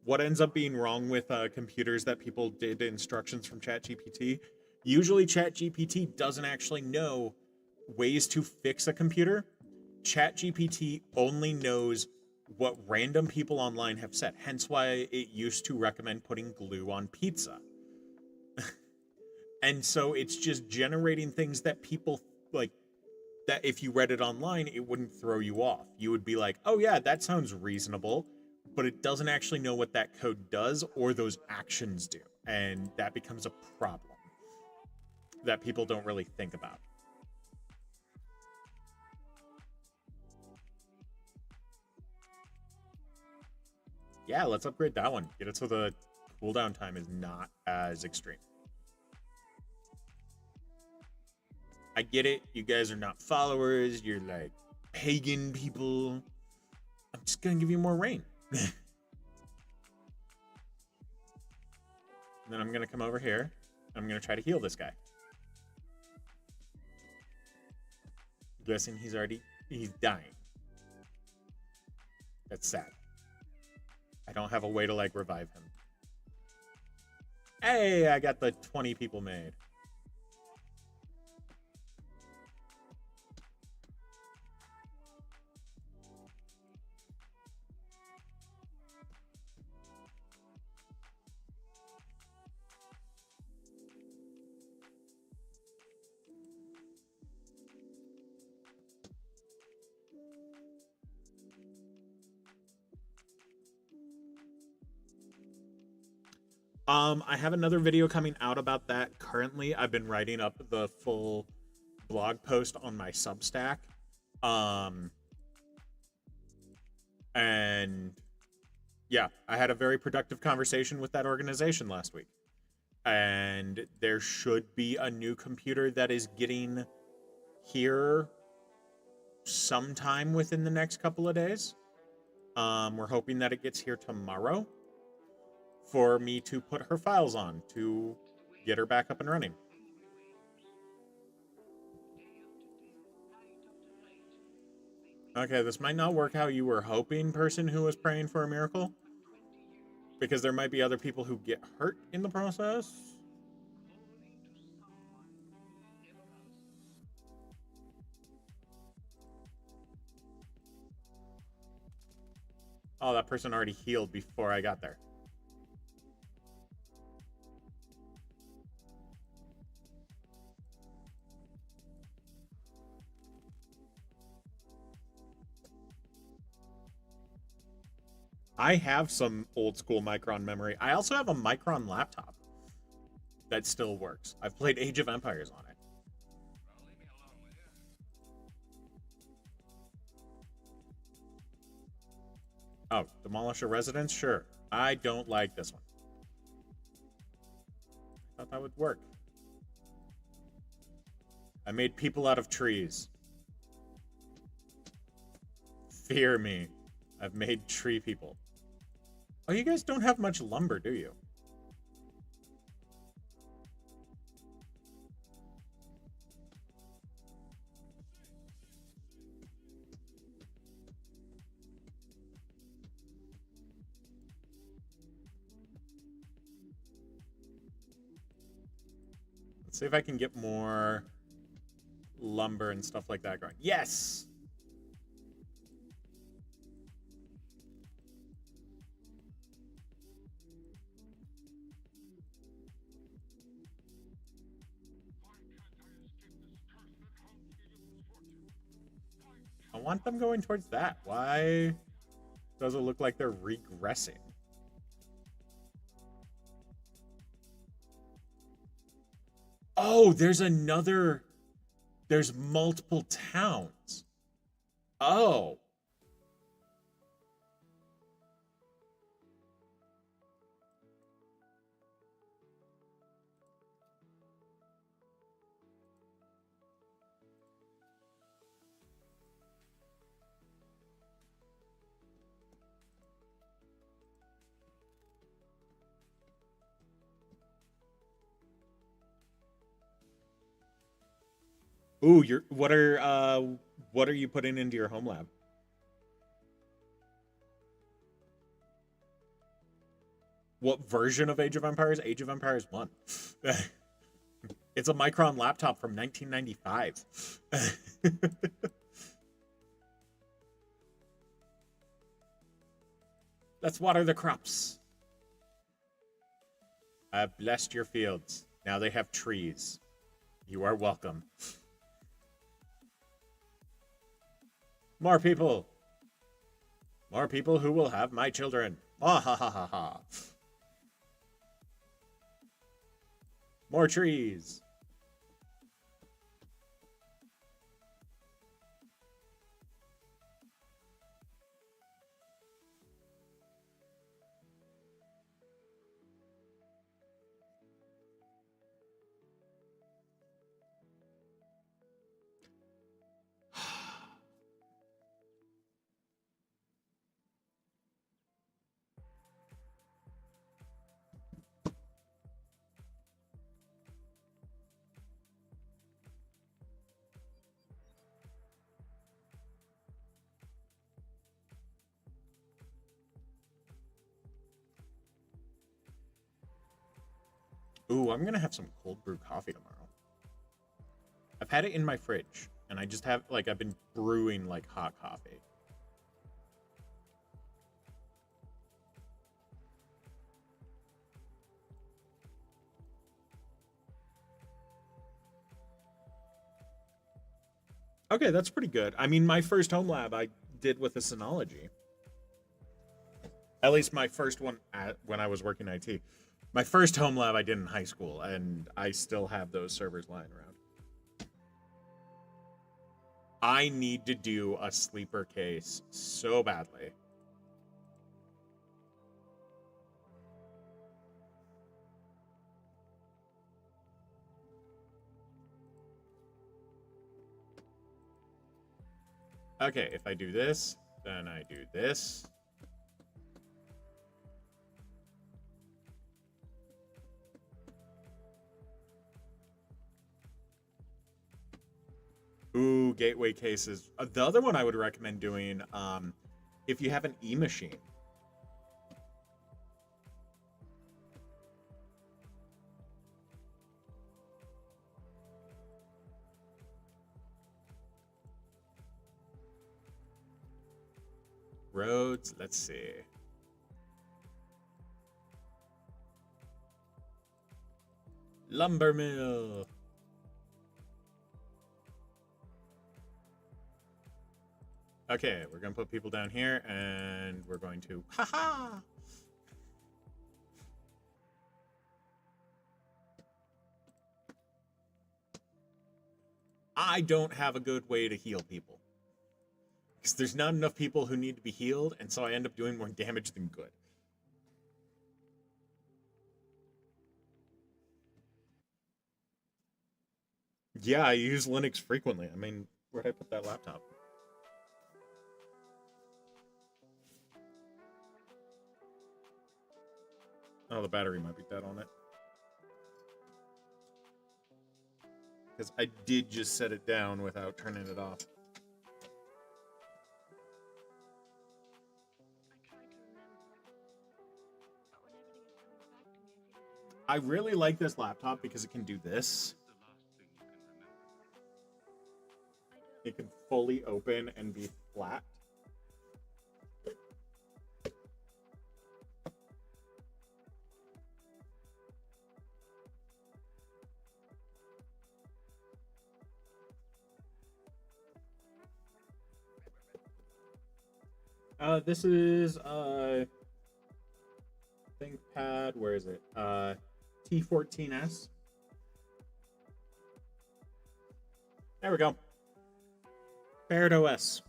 What ends up being wrong with computers that people did instructions from ChatGPT? Usually, ChatGPT doesn't actually know ways to fix a computer. ChatGPT only knows what random people online have said. Hence why it used to recommend putting glue on pizza. And so it's just generating things that people like, that if you read it online, it wouldn't throw you off. You would be like, oh yeah, that sounds reasonable, but it doesn't actually know what that code does or those actions do. And that becomes a problem that people don't really think about. Yeah, let's upgrade that one. Get it so the cooldown time is not as extreme. I get it. You guys are not followers. You're like pagan people. I'm just going to give you more rain. And then I'm going to come over here. I'm going to try to heal this guy. I'm guessing he's dying. That's sad. I don't have a way to like revive him. Hey, I got the 20 people made. I have another video coming out about that currently. I've been writing up the full blog post on my Substack. And yeah, I had a very productive conversation with that organization last week. And there should be a new computer that is getting here sometime within the next couple of days. We're hoping that it gets here tomorrow for me to put her files on to get her back up and running. Okay, this might not work how you were hoping, person who was praying for a miracle, because there might be other people who get hurt in the process. Oh, that person already healed before I got there. I have some old school Micron memory. I also have a Micron laptop that still works. I've played Age of Empires on it. Oh, demolish a residence? Sure. I don't like this one. I thought that would work. I made people out of trees. Fear me. I've made tree people. Oh, you guys don't have much lumber, do you? Let's see if I can get more lumber and stuff like that going. Yes! I want them going towards that. Why does it look like they're regressing? Oh, there's multiple towns. Oh. Ooh, what are you putting into your home lab? What version of Age of Empires? Age of Empires 1. It's a Micron laptop from 1995. Let's water the crops. I've blessed your fields. Now they have trees. You are welcome. More people. More people who will have my children. Ah ha ha ha ha. More trees. Ooh, I'm gonna have some cold brew coffee tomorrow. I've had it in my fridge, and I just have, like, I've been brewing, like, hot coffee. Okay, that's pretty good. I mean, my first home lab I did with a Synology. At least my first one when I was working IT. My first home lab I did in high school, and I still have those servers lying around. I need to do a sleeper case so badly. Okay, if I do this, then I do this. Ooh, gateway cases. The other one I would recommend doing, if you have an e-machine. Roads, let's see. Lumber mill. Okay, we're gonna put people down here, and we're going to, haha. I don't have a good way to heal people. Because there's not enough people who need to be healed, and so I end up doing more damage than good. Yeah, I use Linux frequently. I mean, where'd I put that laptop? Oh, the battery might be dead on it. Because I did just set it down without turning it off. I really like this laptop because it can do this. It can fully open and be flat. This is ThinkPad. Where is it? T14S. There we go. Barrett OS.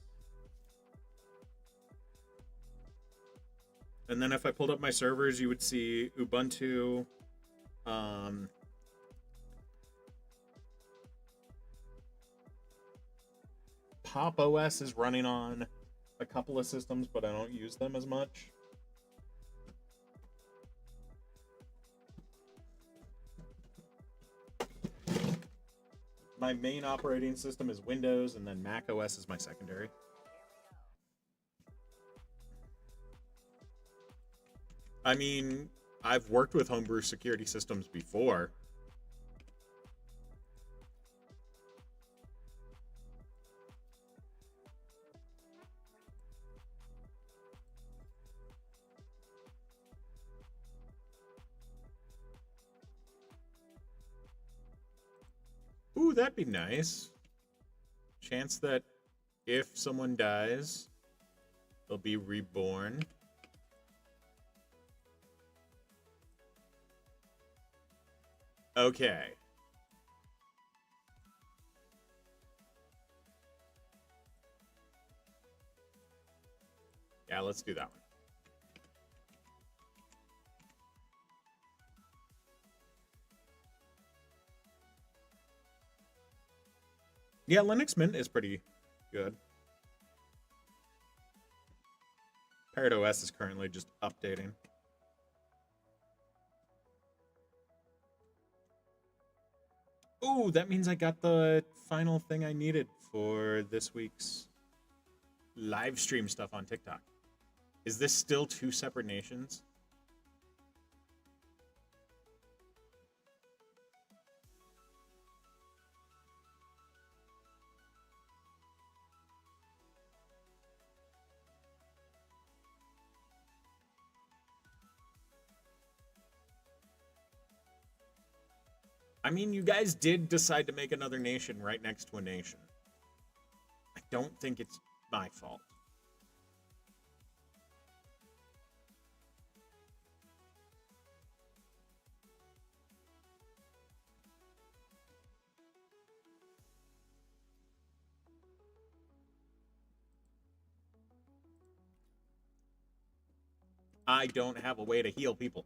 And then if I pulled up my servers, you would see Ubuntu. Pop OS is running on a couple of systems, but I don't use them as much. my main operating system is Windows, and then Mac OS is my secondary. I mean, I've worked with homebrew security systems before. Ooh, that'd be nice. Chance that if someone dies, they'll be reborn. Okay. Yeah, let's do that one. Yeah, Linux Mint is pretty good. Parrot OS is currently just updating. Ooh, that means I got the final thing I needed for this week's live stream stuff on TikTok. Is this still 2 separate nations? I mean, you guys did decide to make another nation right next to a nation. I don't think it's my fault. I don't have a way to heal people.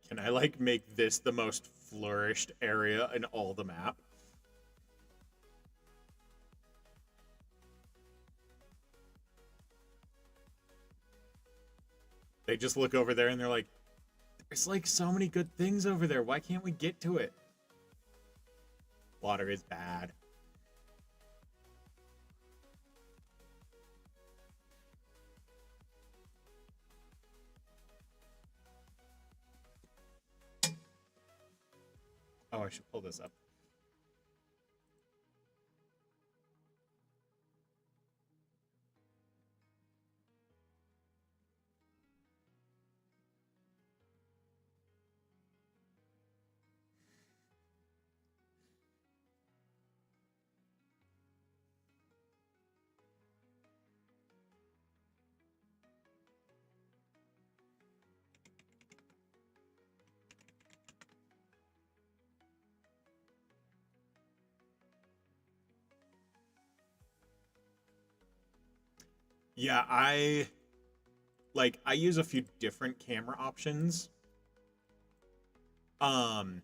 Can I, like, make this the most flourished area in all the map? They just look over there and they're like, there's, like, so many good things over there. Why can't we get to it? Water is bad. Oh, I should pull this up. Yeah, I use a few different camera options. But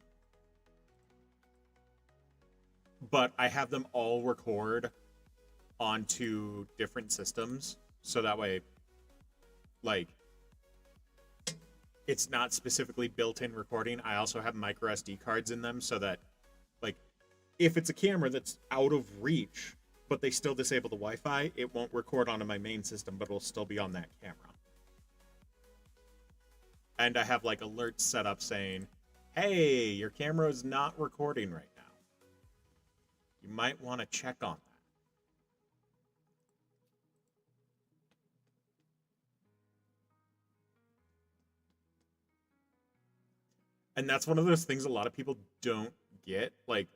I have them all record onto different systems, so that way, like, it's not specifically built-in recording. I also have micro SD cards in them, so that, like, if it's a camera that's out of reach, but they still disable the Wi-Fi, it won't record onto my main system, but it'll still be on that camera. And I have, like, alerts set up saying, hey, your camera is not recording right now. You might want to check on that. And that's one of those things a lot of people don't get. Like,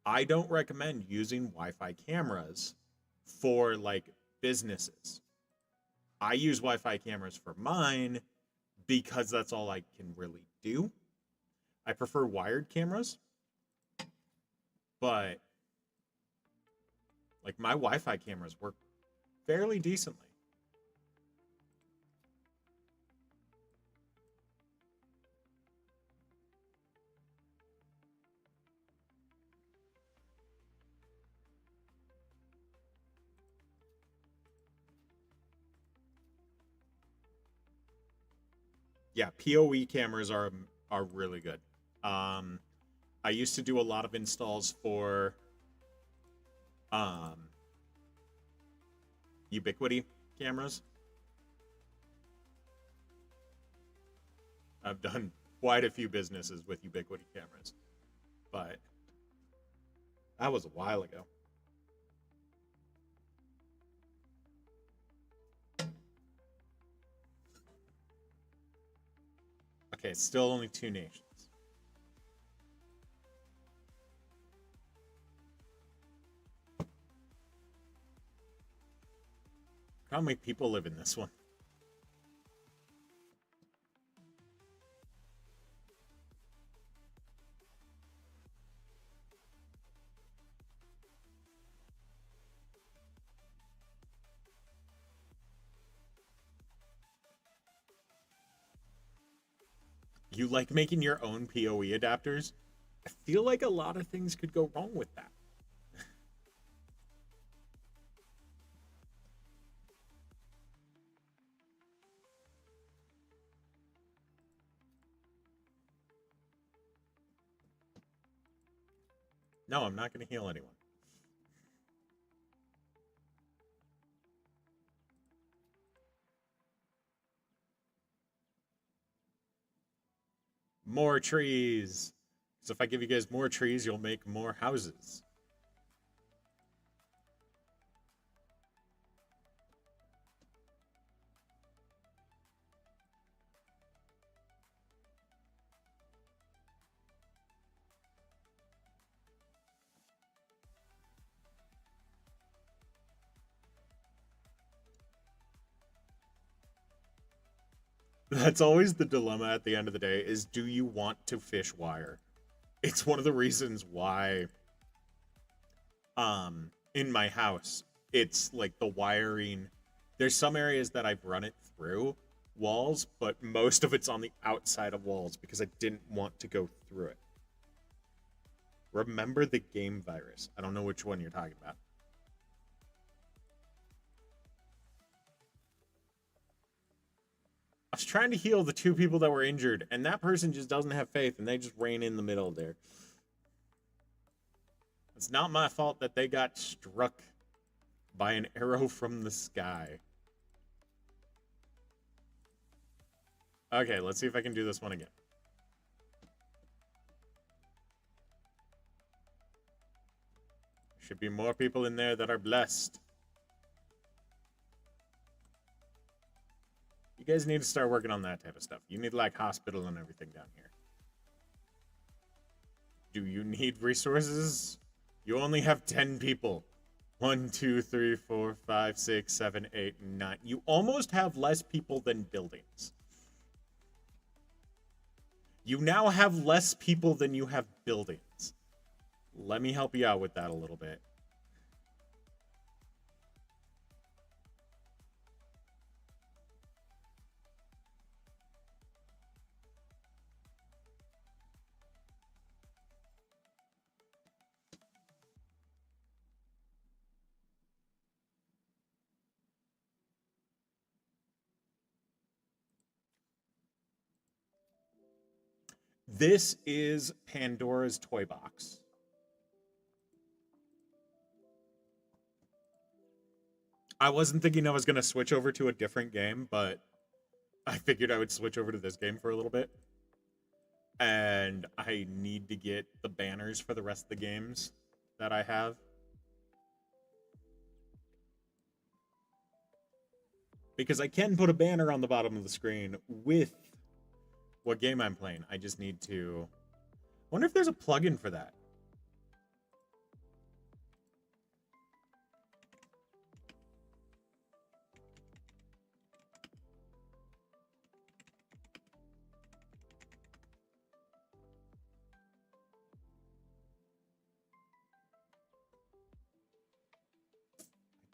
I don't recommend using Wi-Fi cameras for, like, businesses. I use Wi-Fi cameras for mine because that's all I can really do. I prefer wired cameras, but, like, my Wi-Fi cameras work fairly decently. Yeah, PoE cameras are really good. I used to do a lot of installs for um Ubiquity cameras. I've done quite a few businesses with Ubiquity cameras, but that was a while ago. Okay, it's still only 2 nations. How many people live in this one? You like making your own PoE adapters? I feel like a lot of things could go wrong with that. No, I'm not going to heal anyone. More trees. So if I give you guys more trees, you'll make more houses. That's always the dilemma at the end of the day is do you want to fish wire? It's one of the reasons why in my house it's like the wiring, there's some areas that I've run it through walls, but most of it's on the outside of walls because I didn't want to go through it. Remember the game virus. I don't know which one you're talking about. I was trying to heal the 2 people that were injured, and that person just doesn't have faith, and they just ran in the middle there. It's not my fault that they got struck by an arrow from the sky. Okay, let's see if I can do this one again. Should be more people in there that are blessed. You guys need to start working on that type of stuff. You need like hospital and everything down here. Do you need resources? You only have 10 people. 1, 2, 3, 4, 5, 6, 7, 8, 9. You almost have less people than buildings. You now have less people than you have buildings. Let me help you out with that a little bit. This is Pandora's Toy Box. I wasn't thinking I was going to switch over to a different game, but I figured I would switch over to this game for a little bit. And I need to get the banners for the rest of the games that I have. Because I can put a banner on the bottom of the screen with what game I'm playing. I just need to... wonder if there's a plugin for that.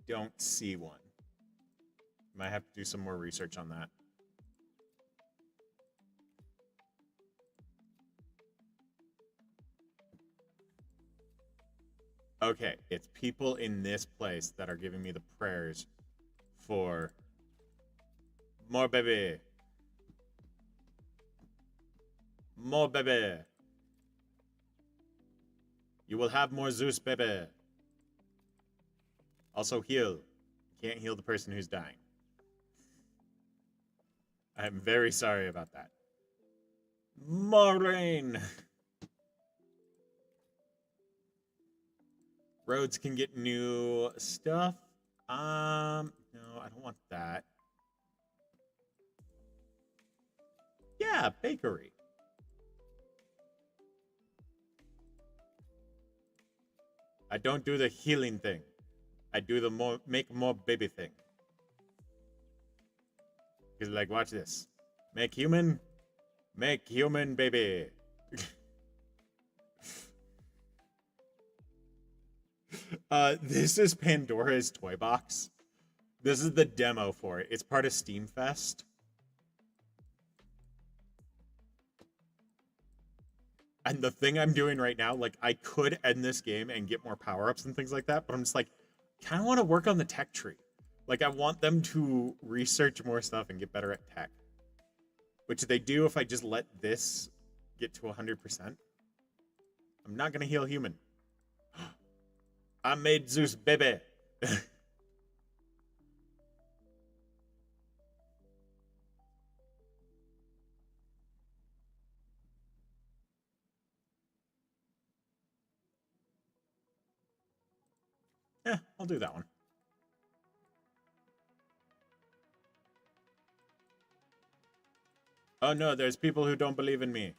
Don't see one. Might have to do some more research on that. Okay, it's people in this place that are giving me the prayers for more baby. More baby. You will have more Zeus baby. Also heal. Can't heal the person who's dying. I'm very sorry about that. More rain. Roads can get new stuff. No, I don't want that. Yeah, bakery. I don't do the healing thing. I do the make more baby thing. Because, like, watch this. Make human baby. This is Pandora's Toy Box. This is the demo for it. It's part of Steam Fest. And the thing I'm doing right now, like, I could end this game and get more power-ups and things like that, but I'm just like, kind of want to work on the tech tree. Like, I want them to research more stuff and get better at tech. Which they do if I just let this get to 100%. I'm not going to heal human. I made Zeus baby. Yeah, I'll do that one. Oh no, there's people who don't believe in me.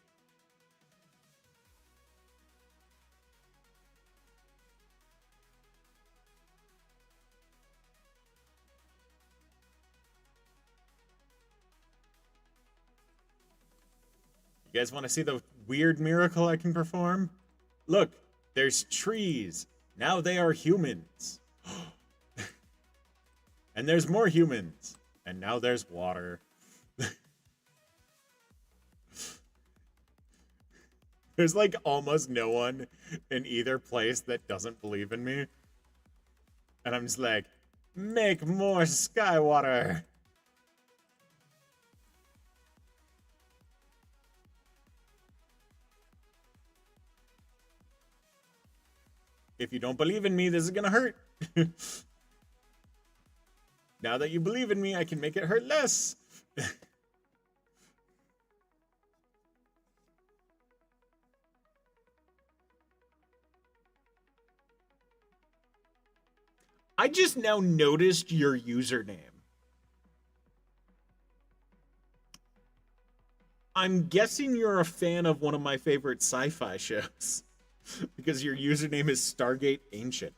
You guys want to see the weird miracle I can perform? Look, there's trees. Now they are humans. And there's more humans. And now there's water. There's like almost no one in either place that doesn't believe in me. And I'm just like, make more sky water. If you don't believe in me, this is gonna hurt. Now that you believe in me, I can make it hurt less. I just now noticed your username. I'm guessing you're a fan of one of my favorite sci-fi shows. Because your username is Stargate Ancient.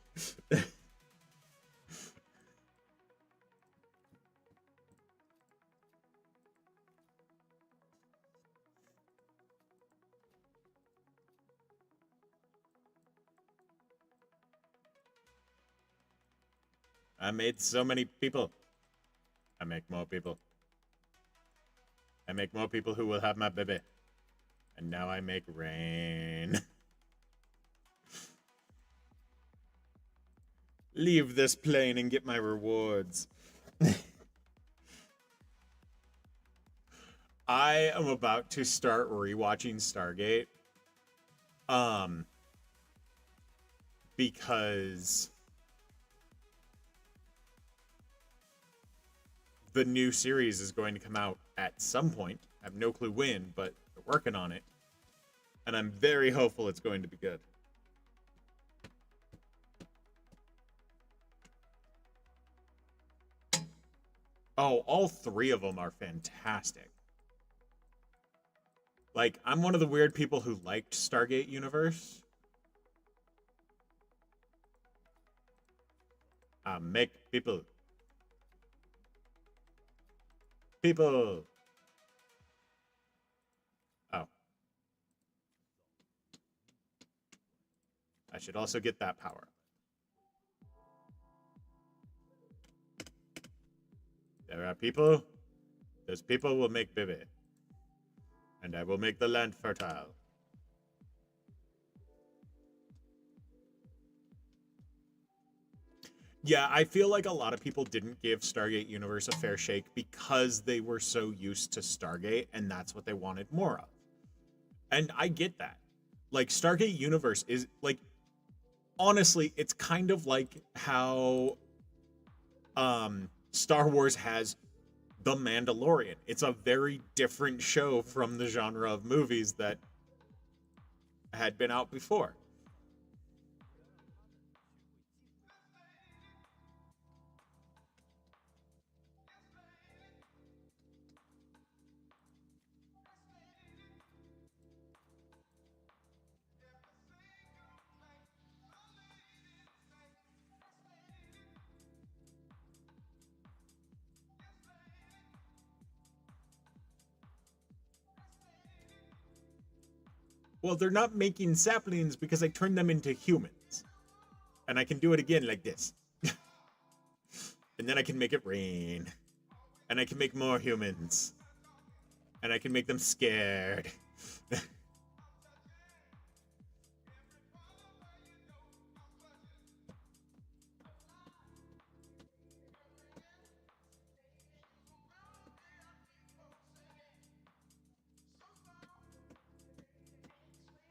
I made so many people. I make more people. I make more people who will have my baby. And now I make rain. Leave this plane and get my rewards. I am about to start rewatching Stargate. Because the new series is going to come out at some point. I have no clue when, but they're working on it. And I'm very hopeful it's going to be good. Oh, all three of them are fantastic. Like, I'm one of the weird people who liked Stargate Universe. Make people. People. Oh. I should also get that power. There are people. Those people will make baby. And I will make the land fertile. Yeah, I feel like a lot of people didn't give Stargate Universe a fair shake because they were so used to Stargate, and that's what they wanted more of. And I get that. Like Stargate Universe is like honestly, it's kind of like how Star Wars has The Mandalorian. It's a very different show from the genre of movies that had been out before. Well, they're not making saplings because I turned them into humans. And I can do it again like this. And then I can make it rain. And I can make more humans. And I can make them scared.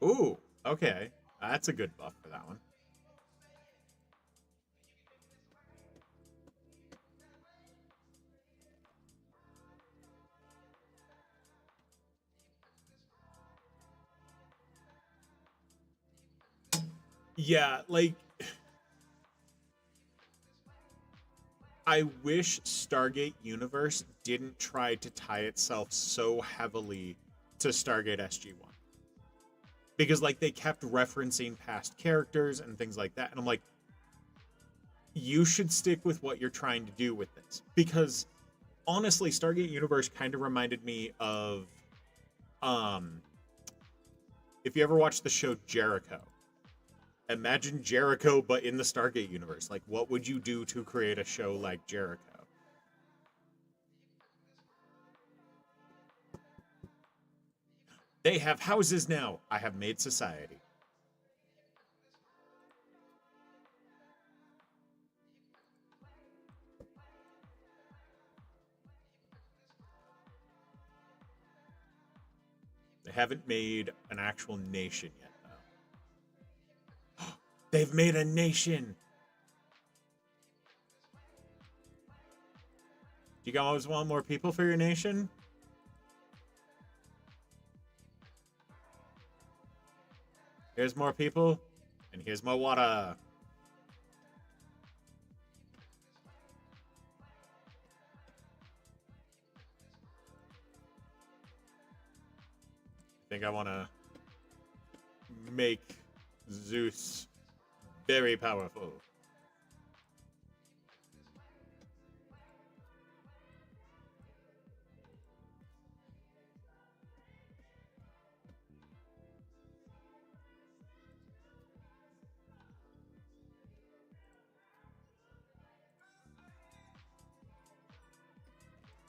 Ooh, okay. That's a good buff for that one. Yeah, like I wish Stargate Universe didn't try to tie itself so heavily to Stargate SG-1. Because like they kept referencing past characters and things like that and I'm like you should stick with what you're trying to do with this because honestly Stargate Universe kind of reminded me of um if you ever watched the show Jericho. Imagine Jericho but in the Stargate universe. Like what would you do to create a show like Jericho? They have houses now. I have made society. They haven't made an actual nation yet, though. They've made a nation. Do you guys want more people for your nation? Here's more people, and here's more water. I think I want to make Zeus very powerful.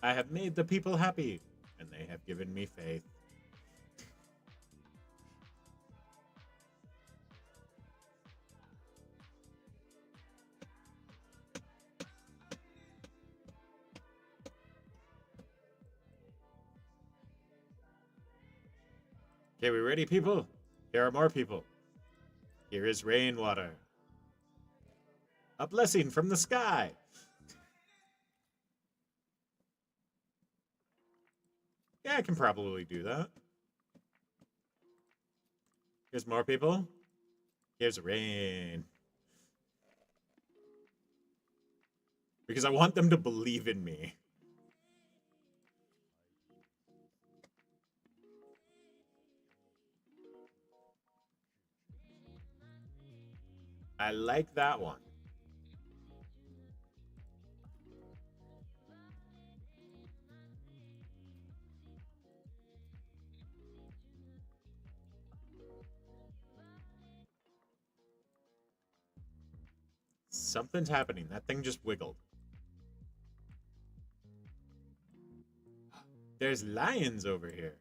I have made the people happy, and they have given me faith. Okay, we ready, people? Here are more people. Here is rainwater. A blessing from the sky. Yeah, I can probably do that. Here's more people. Here's rain. Because I want them to believe in me. I like that one. Something's happening. That thing just wiggled. There's lions over here.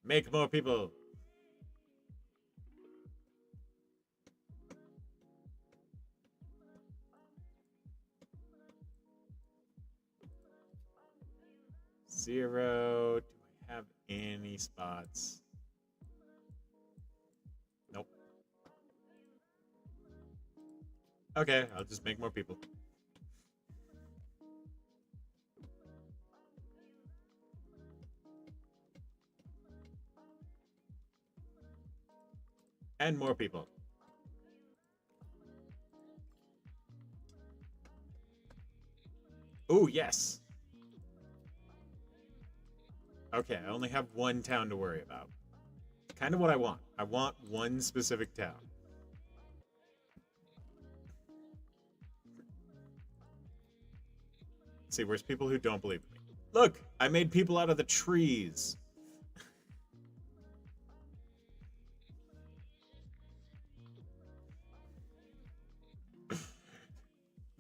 Make more people. 0. Do I have any spots? Nope. Okay, I'll just make more people. And more people. Oh, yes. Okay, I only have one town to worry about. Kind of what I want. I want one specific town. Let's see, where's people who don't believe in me? Look, I made people out of the trees.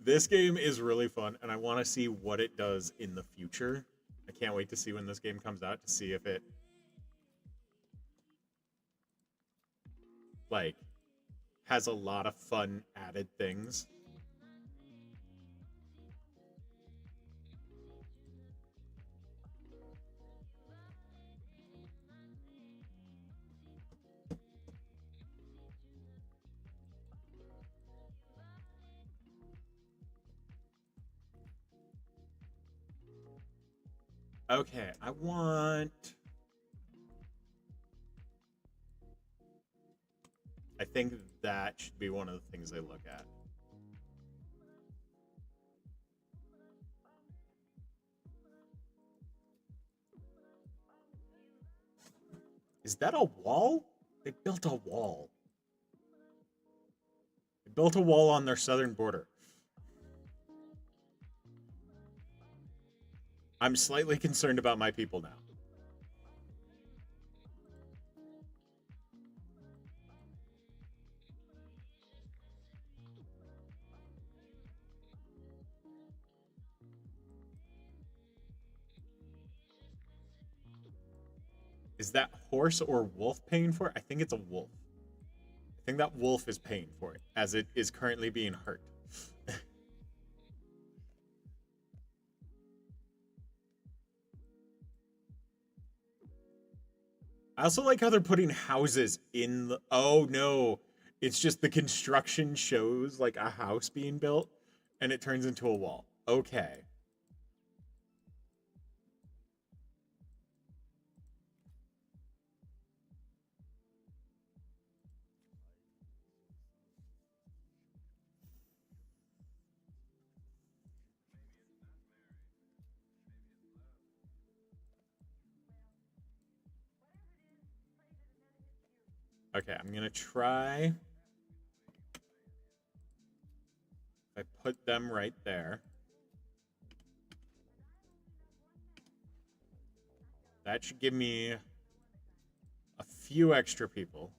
This game is really fun, and I want to see what it does in the future. I can't wait to see when this game comes out to see if it like has a lot of fun added things. Okay, I think that should be one of the things they look at. Is that a wall? They built a wall. They built a wall on their southern border. I'm slightly concerned about my people now. Is that horse or wolf paying for it? I think it's a wolf. I think that wolf is paying for it, as it is currently being hurt. I also like how they're putting houses in the... Oh, no. It's just the construction shows, like, a house being built, and it turns into a wall. Okay. Okay, I'm gonna try... I put them right there. That should give me a few extra people.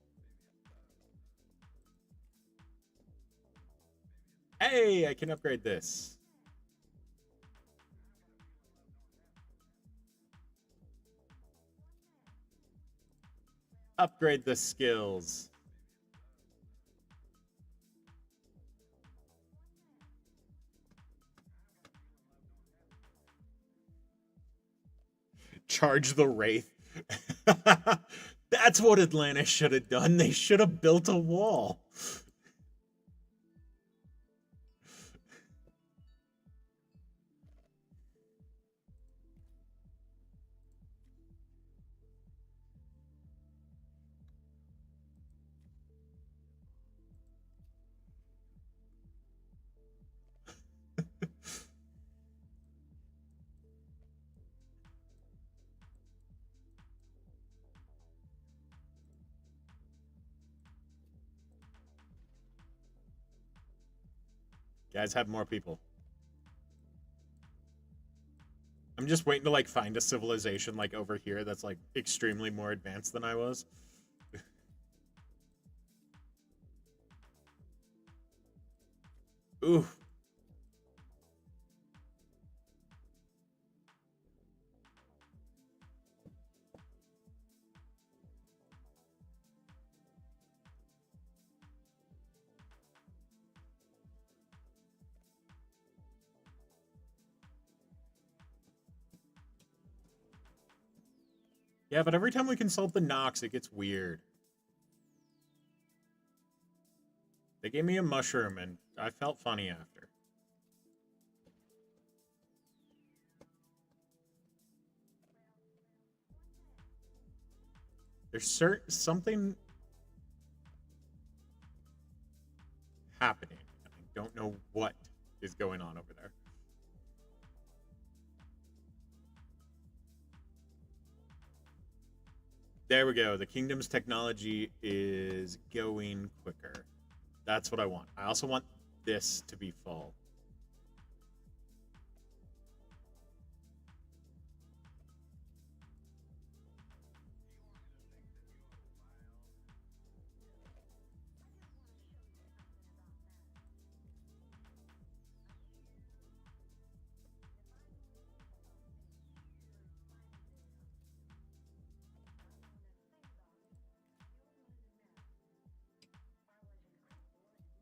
Hey, I can upgrade this. Upgrade the skills. Charge the Wraith. That's what Atlantis should have done. They should have built a wall. Guys, have more people. I'm just waiting to like find a civilization like over here that's like extremely more advanced than I was. Ooh. Yeah, but every time we consult the Nox, it gets weird. They gave me a mushroom, and I felt funny after. There's something happening. I don't know what is going on over there. There we go. The kingdom's technology is going quicker. That's what I want. I also want this to be full.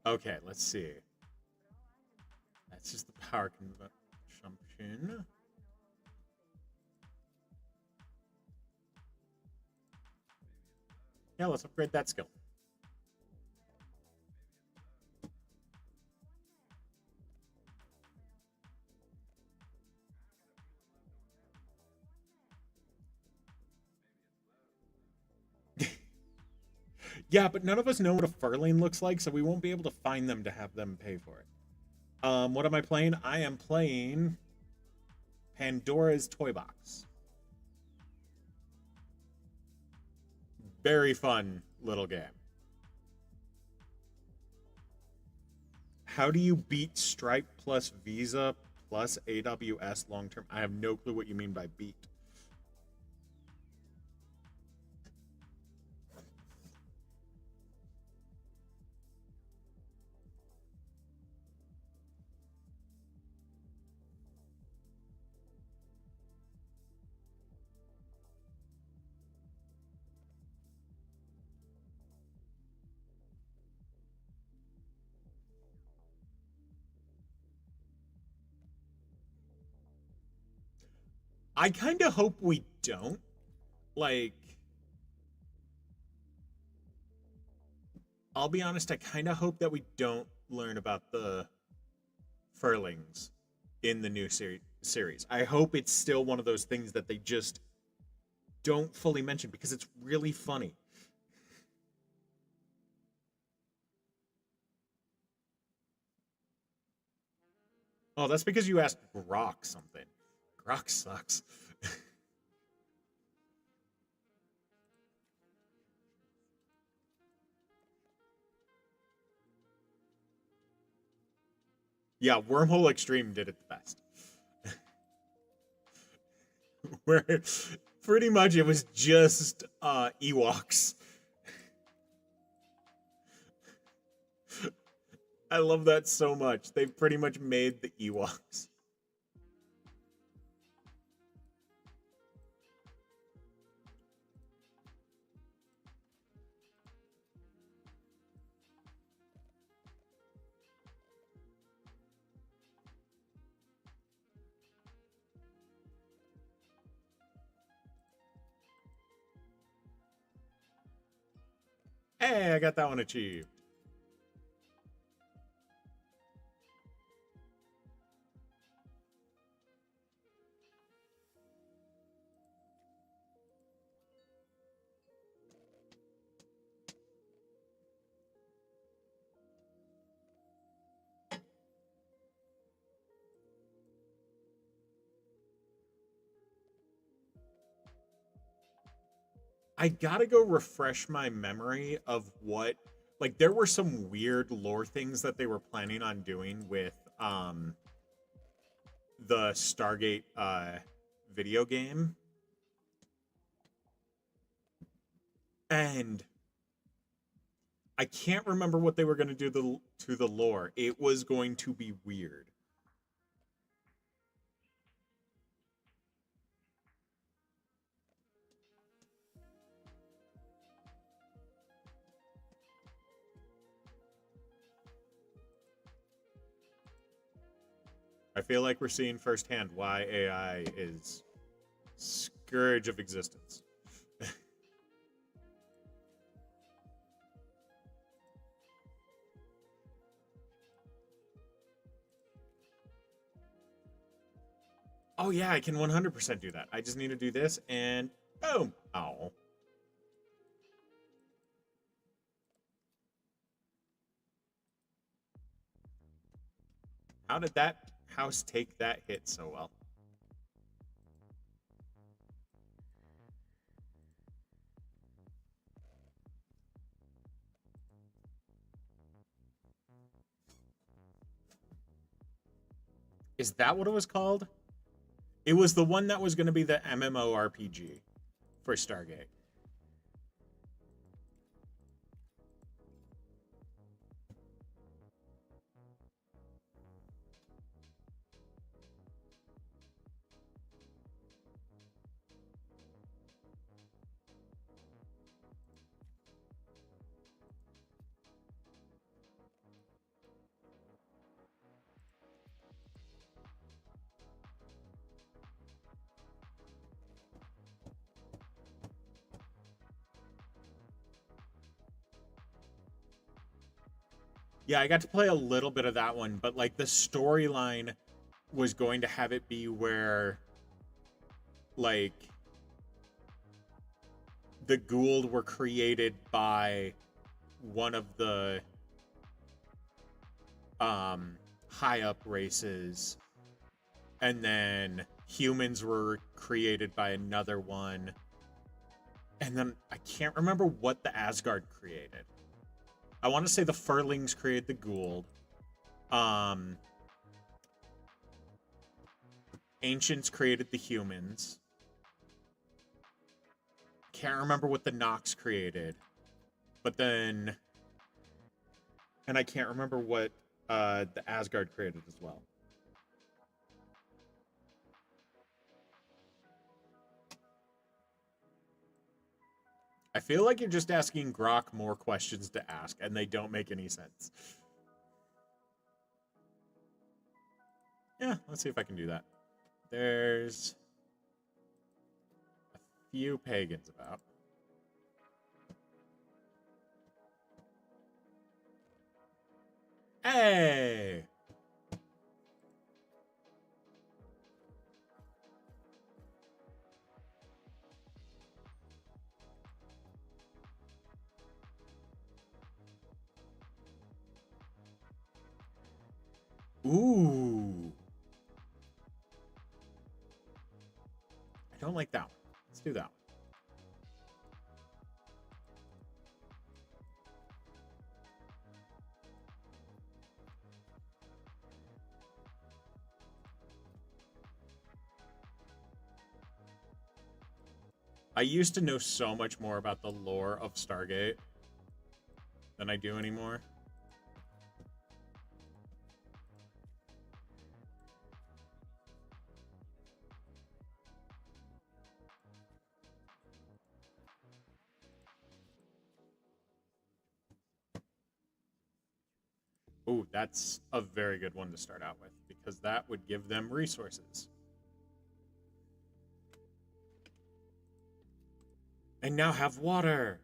Okay, let's see. That's just the power consumption. Yeah, let's upgrade that skill. Yeah, but none of us know what a furling looks like, so we won't be able to find them to have them pay for it. What am I playing? I am playing Pandora's Toy Box. Very fun little game. How do you beat Stripe plus Visa plus AWS long term? I have no clue what you mean by beat. I kind of hope we don't. Like, I'll be honest, I kind of hope that we don't learn about the furlings in the new series. I hope it's still one of those things that they just don't fully mention because it's really funny. Oh, that's because you asked Grok something. Grok sucks. Yeah, Wormhole Extreme did it the best. Where pretty much it was just Ewoks. I love that so much. They pretty much made the Ewoks. Hey, I got that one achieved. I gotta go refresh my memory of what, like, there were some weird lore things that they were planning on doing with the Stargate video game. And I can't remember what they were going to do to the lore. It was going to be weird. I feel like we're seeing firsthand why AI is scourge of existence. Oh yeah, I can 100% do that. I just need to do this and boom. Oh. How did that house take that hit so well? Is that what it was called? It was the one that was going to be the MMORPG for Stargate. Yeah, I got to play a little bit of that one, but like the storyline was going to have it be where like the Goa'uld were created by one of the high up races, and then humans were created by another one, and then I can't remember what the Asgard created. I want to say the Furlings created the Goa'uld. Ancients created the humans. Can't remember what the Nox created. But then... And I can't remember what the Asgard created as well. I feel like you're just asking Grok more questions to ask, and they don't make any sense. Yeah, let's see if I can do that. There's a few pagans about. Hey! Ooh. I don't like that one. Let's do that one. I used to know so much more about the lore of Stargate than I do anymore. Ooh, that's a very good one to start out with, because that would give them resources. And now have water.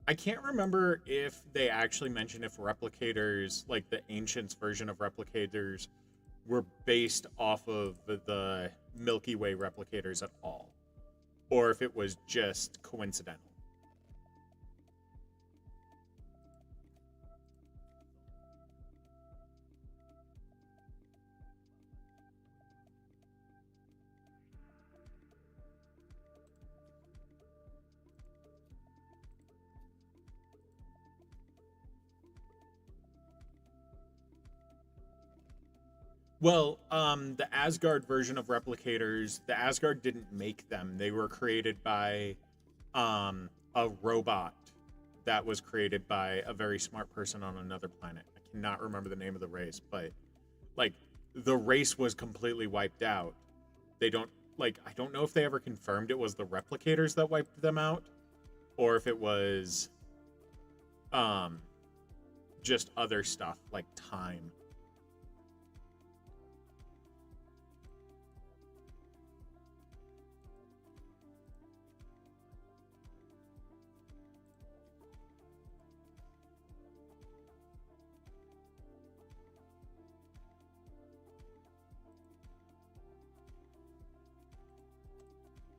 I can't remember if they actually mentioned if replicators, like the Ancients version of replicators, were based off of the Milky Way replicators at all, or if it was just coincidental. Well, the Asgard version of replicators, the Asgard didn't make them. They were created by a robot that was created by a very smart person on another planet. I cannot remember the name of the race, but like the race was completely wiped out. They don't like I don't know if they ever confirmed it was the replicators that wiped them out or if it was um just other stuff like time.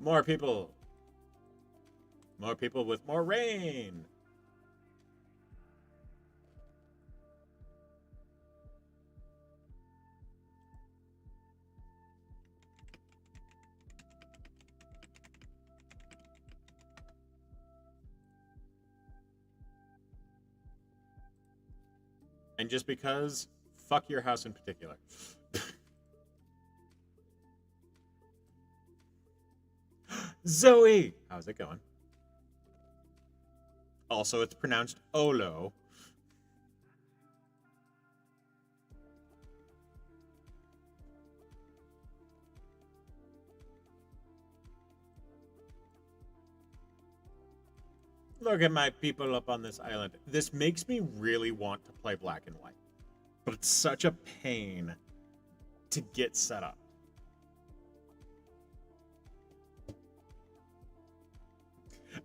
More people. More people with more rain. And just because, fuck your house in particular. Zoe! How's it going? Also, it's pronounced Olo. Look at my people up on this island. This makes me really want to play Black and White. But it's such a pain to get set up.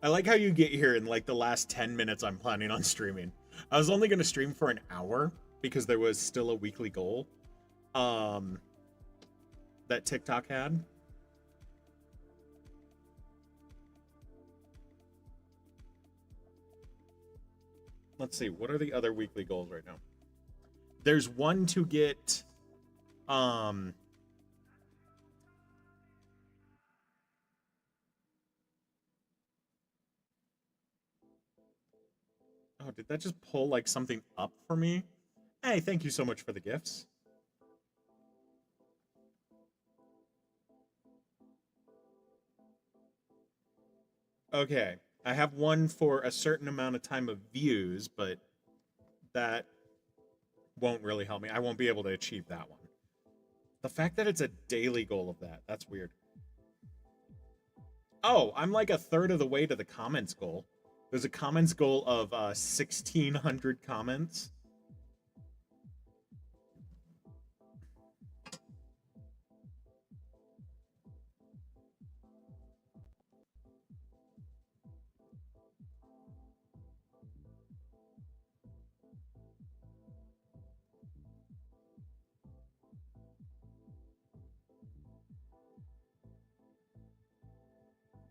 I like how you get here in like the last 10 minutes I'm planning on streaming. I was only going to stream for an hour because there was still a weekly goal that TikTok had. Let's see, what are the other weekly goals right now? There's one to get oh, did that just pull like something up for me? Hey, thank you so much for the gifts. Okay, I have one for a certain amount of time of views, but that won't really help me. I won't be able to achieve that one. The fact that it's a daily goal of that, that's weird. Oh, I'm like a third of the way to the comments goal. There's a comments goal of 1,600 comments.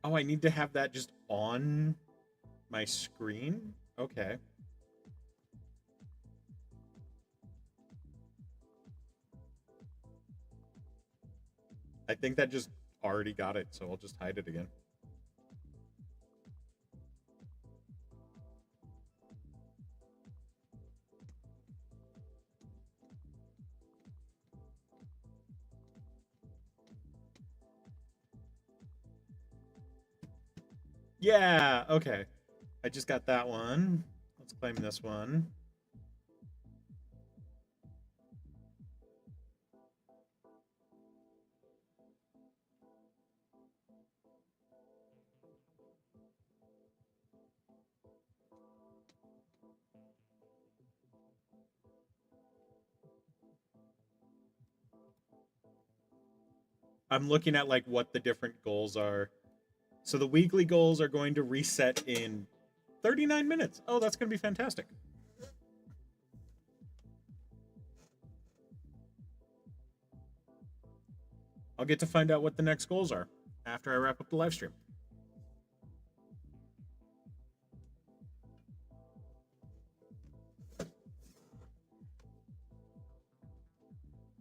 Oh, I need to have that just on my screen? Okay. I think that just already got it, so I'll just hide it again. Yeah, okay. I just got that one. Let's claim this one. I'm looking at like what the different goals are. So the weekly goals are going to reset in 39 minutes. Oh, that's going to be fantastic. I'll get to find out what the next goals are after I wrap up the live stream.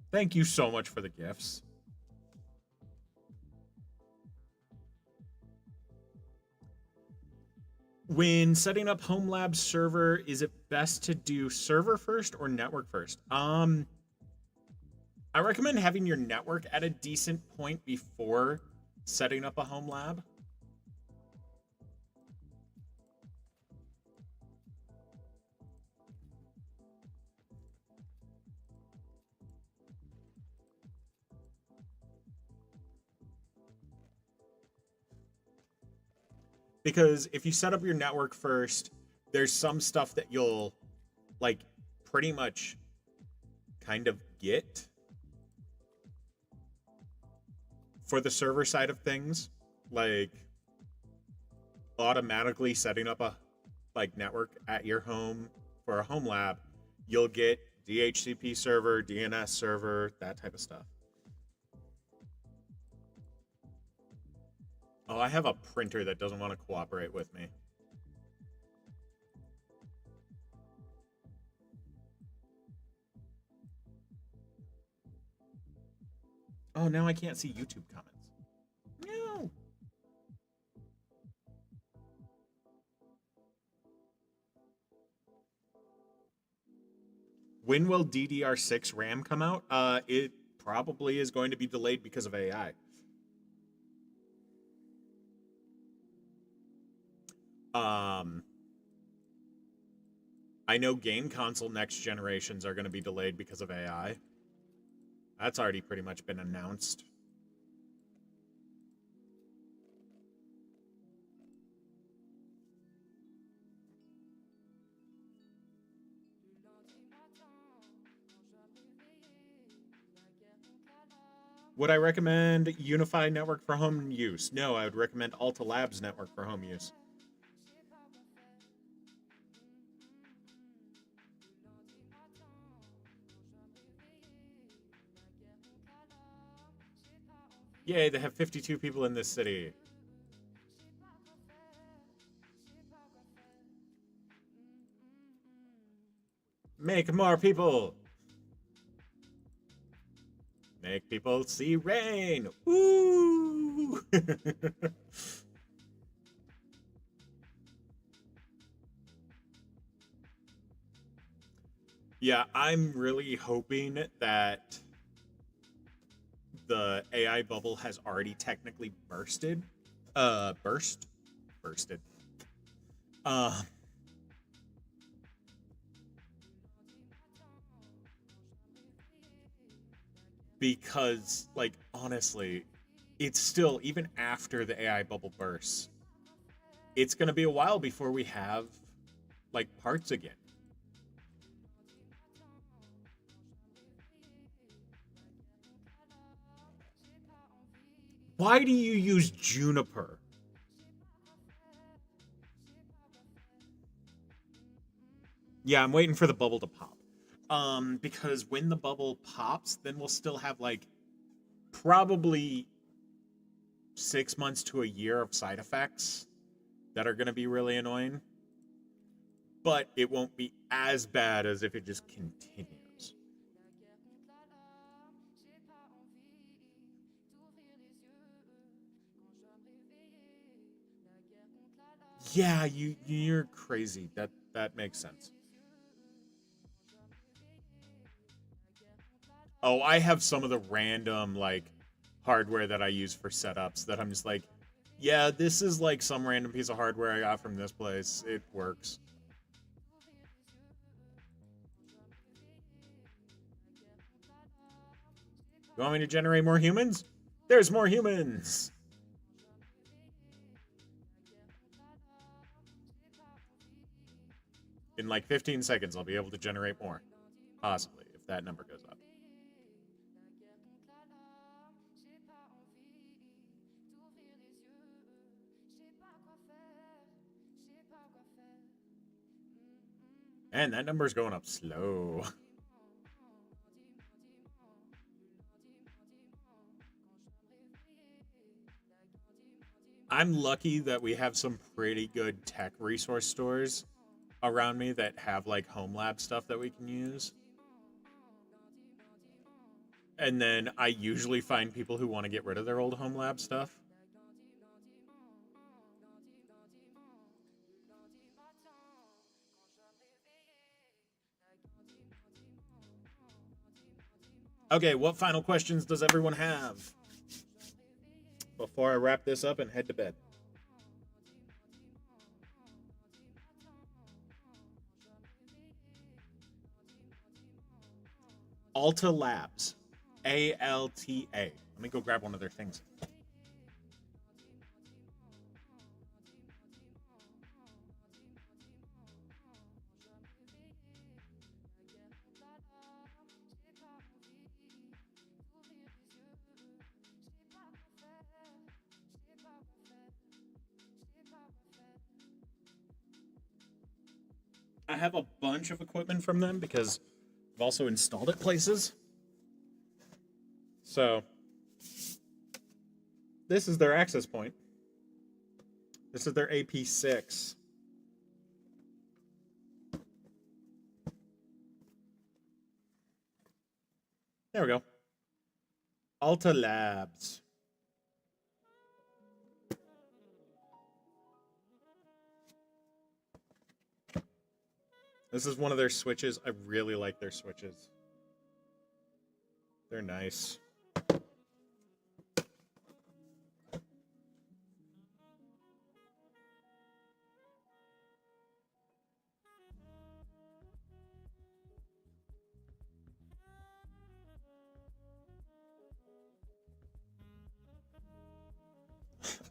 Thank you so much for the gifts. When setting up Home Lab server, is it best to do server first or network first? I recommend having your network at a decent point before setting up a home lab. Because if you set up your network first, there's some stuff that you'll like pretty much kind of get for the server side of things, like automatically setting up a like network at your home for a home lab, you'll get DHCP server, DNS server, that type of stuff. Oh, I have a printer that doesn't want to cooperate with me. Oh, now I can't see YouTube comments. No. When will DDR6 RAM come out? It probably is going to be delayed because of AI. I know game console next generations are going to be delayed because of AI. That's already pretty much been announced. Would I recommend Unify Network for home use? No, I would recommend Alta Labs Network for home use. Yay, they have 52 people in this city. Make more people. Make people see rain. Woo! Yeah, I'm really hoping that the AI bubble has already technically bursted. Bursted. Because, like, honestly, it's still, even after the AI bubble bursts, it's going to be a while before we have, like, parts again. Why do you use Juniper? Yeah, I'm waiting for the bubble to pop. Because when the bubble pops, then we'll still have, like, probably 6 months to a year of side effects that are going to be really annoying. But it won't be as bad as if it just continues. Yeah, you're crazy. That makes sense. Oh, I have some of the random, like, hardware that I use for setups that I'm just like, yeah, this is like some random piece of hardware I got from this place. It works. You want me to generate more humans? There's more humans. In like 15 seconds, I'll be able to generate more. Possibly, if that number goes up. And that number's going up slow. I'm lucky that we have some pretty good tech resource stores around me that have like home lab stuff that we can use. And then I usually find people who want to get rid of their old home lab stuff. Okay, what final questions does everyone have before I wrap this up and head to bed? Alta Labs. ALTA. Let me go grab one of their things. I have a bunch of equipment from them because I've also installed it places. So, this is their access point. This is their AP6. There we go. Alta Labs. This is one of their switches. I really like their switches. They're nice.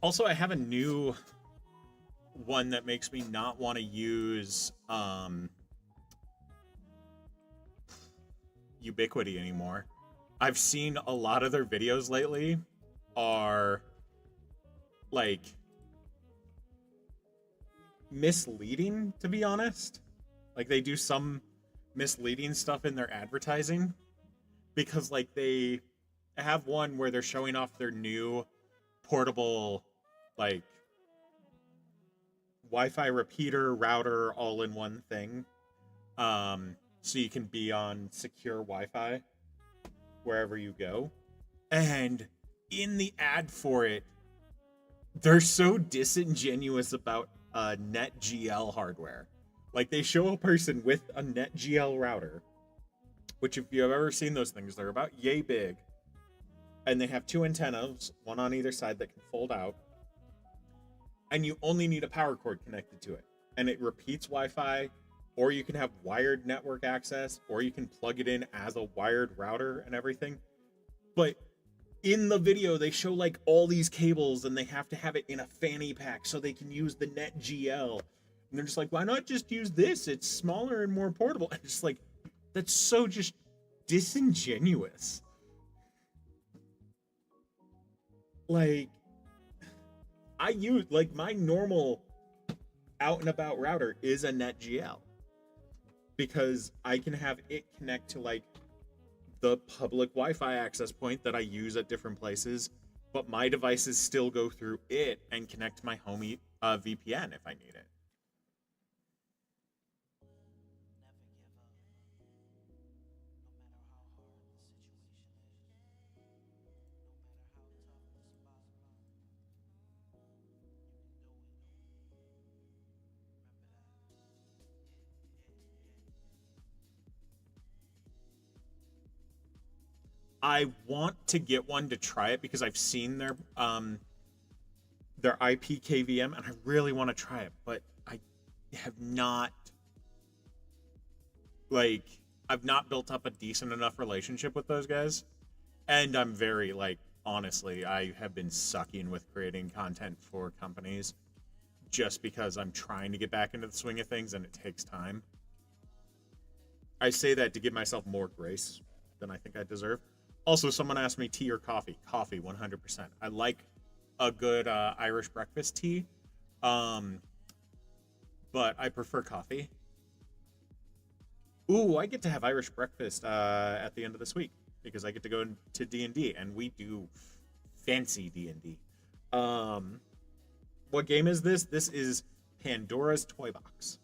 Also, I have a new one that makes me not want to use Ubiquiti anymore. I've seen a lot of their videos lately are like misleading, to be honest. Like they do some misleading stuff in their advertising because like they have one where they're showing off their new portable like Wi-Fi repeater router all in one thing, so you can be on secure Wi-Fi wherever you go. And in the ad for it, they're so disingenuous about NetGL hardware. Like they show a person with a NetGL router, which if you've ever seen those things, they're about yay big. And they have two antennas, one on either side that can fold out. And you only need a power cord connected to it. And it repeats Wi-Fi, or you can have wired network access, or you can plug it in as a wired router and everything. But in the video, they show like all these cables and they have to have it in a fanny pack so they can use the NetGL. And they're just like, why not just use this? It's smaller and more portable. And it's like, that's so just disingenuous. Like, I use, like, my normal out and about router is a NetGL because I can have it connect to like the public Wi-Fi access point that I use at different places, but my devices still go through it and connect to my home VPN if I need it. I want to get one to try it because I've seen their IP KVM and I really want to try it, but I have not like I've not built up a decent enough relationship with those guys. And I'm very like honestly, I have been sucking with creating content for companies just because I'm trying to get back into the swing of things and it takes time. I say that to give myself more grace than I think I deserve. Also, someone asked me tea or coffee. Coffee, 100%. I like a good Irish breakfast tea, but I prefer coffee. Ooh, I get to have Irish breakfast at the end of this week because I get to go to D&D, and we do fancy D&D. What game is this? This is Pandora's Toy Box.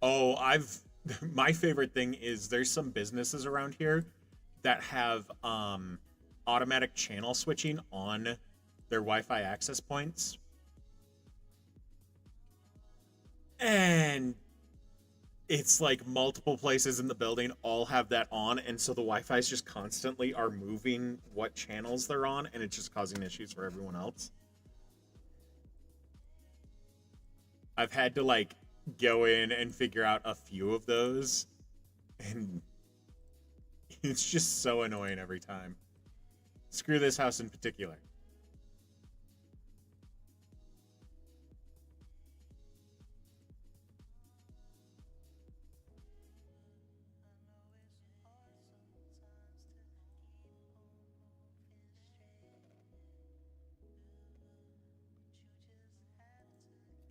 Oh, my favorite thing is there's some businesses around here that have automatic channel switching on their Wi-Fi access points. And it's like multiple places in the building all have that on, and so the Wi-Fi's just constantly are moving what channels they're on, and it's just causing issues for everyone else. I've had to like go in and figure out a few of those, and it's just so annoying every time. Screw this house in particular.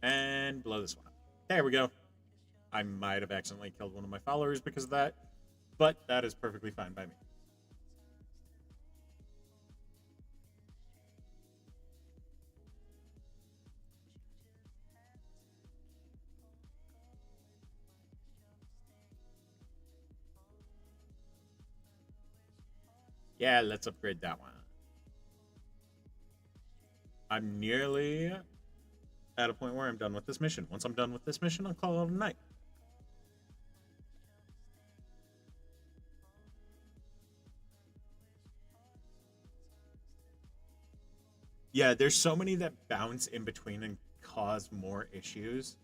And blow this one up. There we go. I might have accidentally killed one of my followers because of that, but that is perfectly fine by me. Yeah, let's upgrade that one. I'm nearly at a point where I'm done with this mission. Once I'm done with this mission, I'll call it a night. Yeah, there's so many that bounce in between and cause more issues.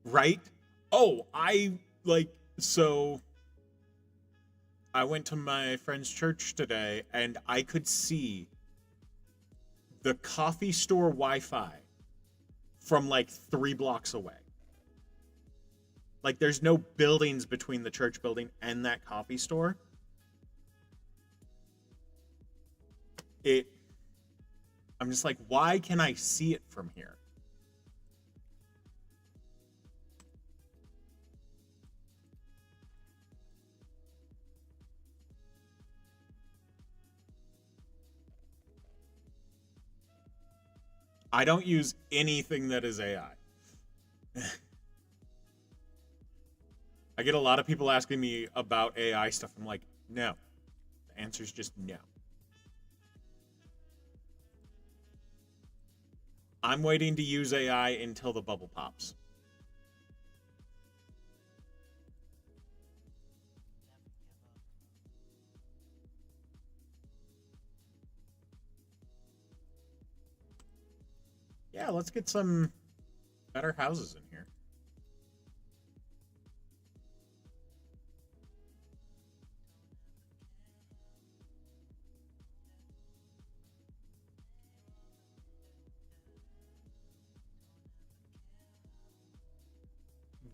Right? Oh, so I went to my friend's church today and I could see the coffee store Wi-Fi from like 3 blocks away. Like there's no buildings between the church building and that coffee store. I'm just like, why can I see it from here? I don't use anything that is AI. I get a lot of people asking me about AI stuff. I'm like, no. The answer is just no. I'm waiting to use AI until the bubble pops. Yeah, let's get some better houses in here.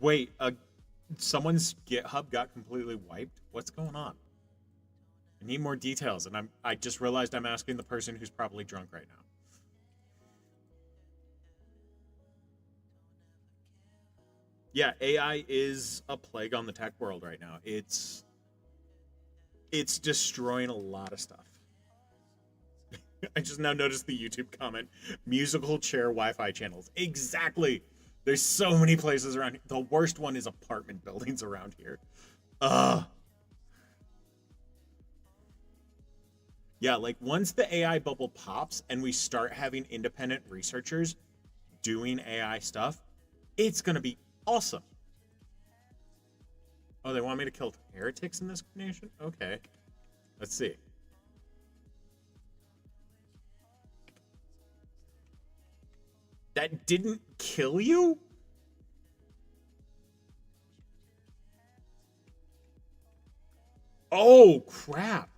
Wait, someone's GitHub got completely wiped? What's going on? I need more details, and I just realized I'm asking the person who's probably drunk right now. Yeah, AI is a plague on the tech world right now. It's destroying a lot of stuff. I just now noticed the YouTube comment: musical chair Wi-Fi channels. Exactly. There's so many places around here. The worst one is apartment buildings around here. Ugh. Yeah, like once the AI bubble pops and we start having independent researchers doing AI stuff, it's gonna be awesome. Oh, they want me to kill heretics in this nation? Okay. Let's see. That didn't kill you? Oh, crap.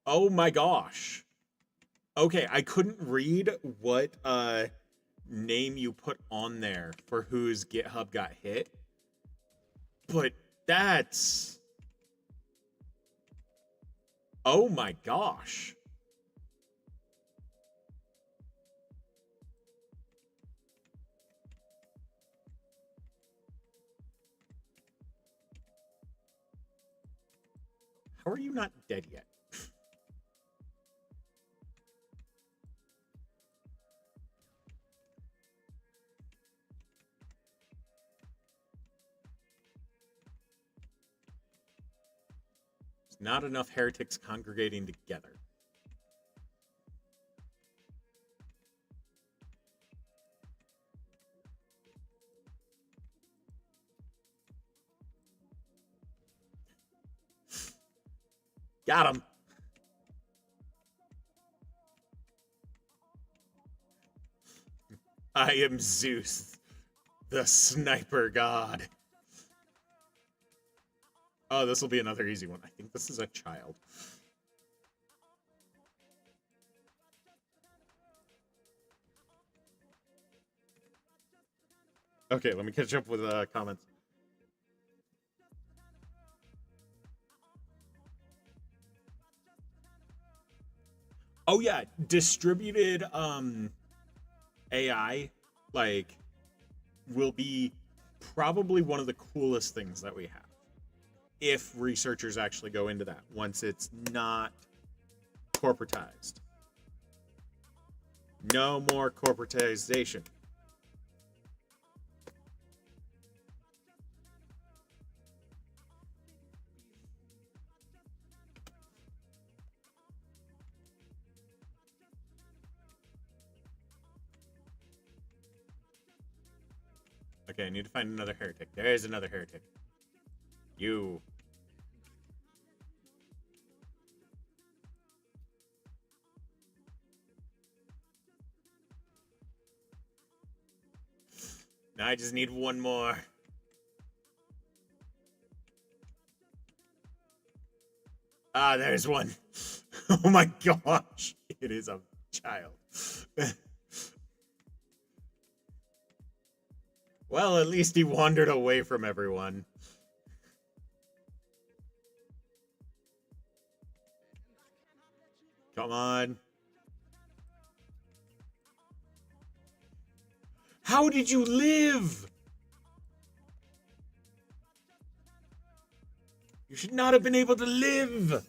Oh my gosh. Okay, I couldn't read what name you put on there for whose GitHub got hit. But that's... Oh my gosh. How are you not dead yet? There's not enough heretics congregating together. Got him. I am Zeus, the sniper god. Oh, this will be another easy one. I think this is a child. Okay, let me catch up with comments. Oh yeah, distributed AI like will be probably one of the coolest things that we have if researchers actually go into that once it's not corporatized. No more corporatization. Okay, I need to find another heretic. There is another heretic. You. Now I just need one more. Ah, there's one. Oh my gosh. It is a child. Well, at least he wandered away from everyone. Come on. How did you live? You should not have been able to live.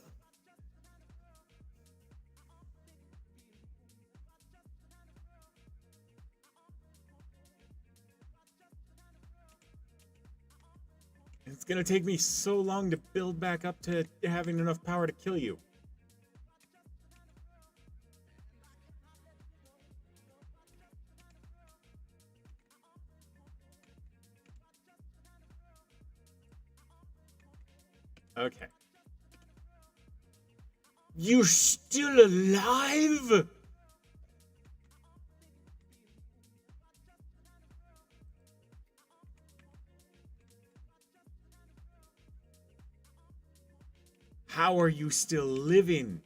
It's gonna take me so long to build back up to having enough power to kill you. Okay. You're still alive? How are you still living?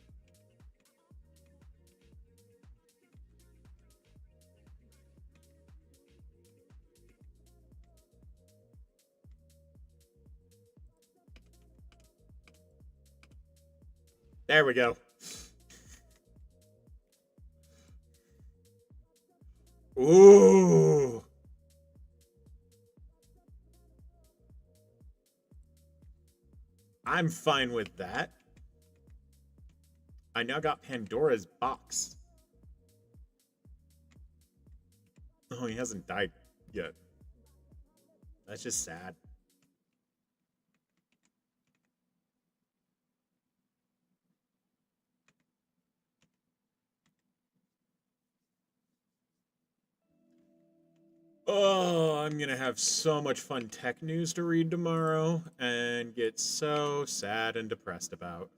There we go. Ooh. I'm fine with that. I now got Pandora's box. Oh, he hasn't died yet. That's just sad. Oh, I'm gonna have so much fun tech news to read tomorrow and get so sad and depressed about.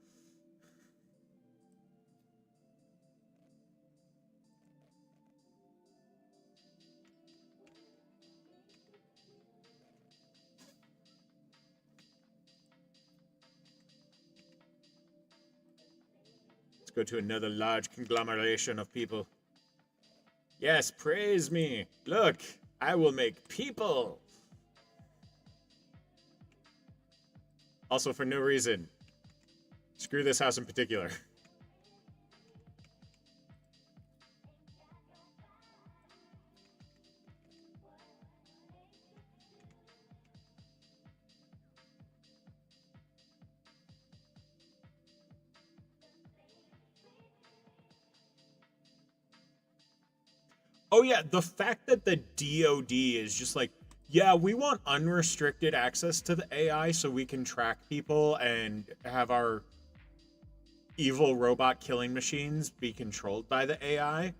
Let's go to another large conglomeration of people. Yes, praise me. Look, I will make people. Also, for no reason. Screw this house in particular. Oh yeah, the fact that the DoD is just like, yeah, we want unrestricted access to the AI so we can track people and have our evil robot killing machines be controlled by the AI.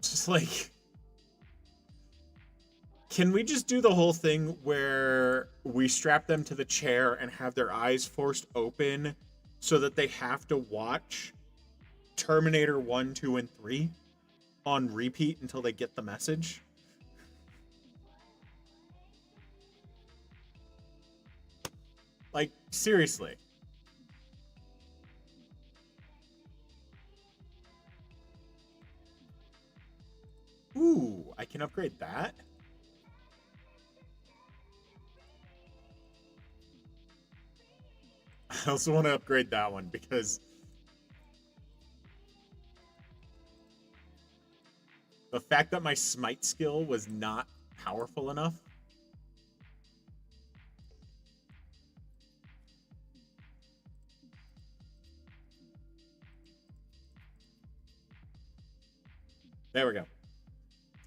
It's just like, can we just do the whole thing where we strap them to the chair and have their eyes forced open so that they have to watch Terminator 1, 2, and 3 on repeat until they get the message? Like, seriously. Ooh, I can upgrade that? I also want to upgrade that one because the fact that my smite skill was not powerful enough. There we go.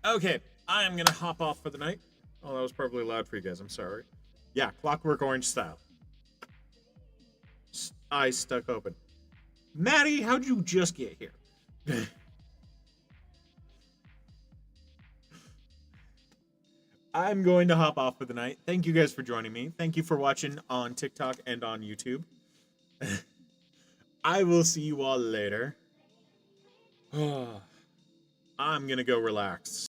Okay, I am gonna hop off for the night. Oh, that was probably loud for you guys. I'm sorry. Yeah, Clockwork Orange style. Eyes stuck open. Maddie, how'd you just get here? I'm going to hop off for the night. Thank you guys for joining me. Thank you for watching on TikTok and on YouTube. I will see you all later. I'm gonna go relax.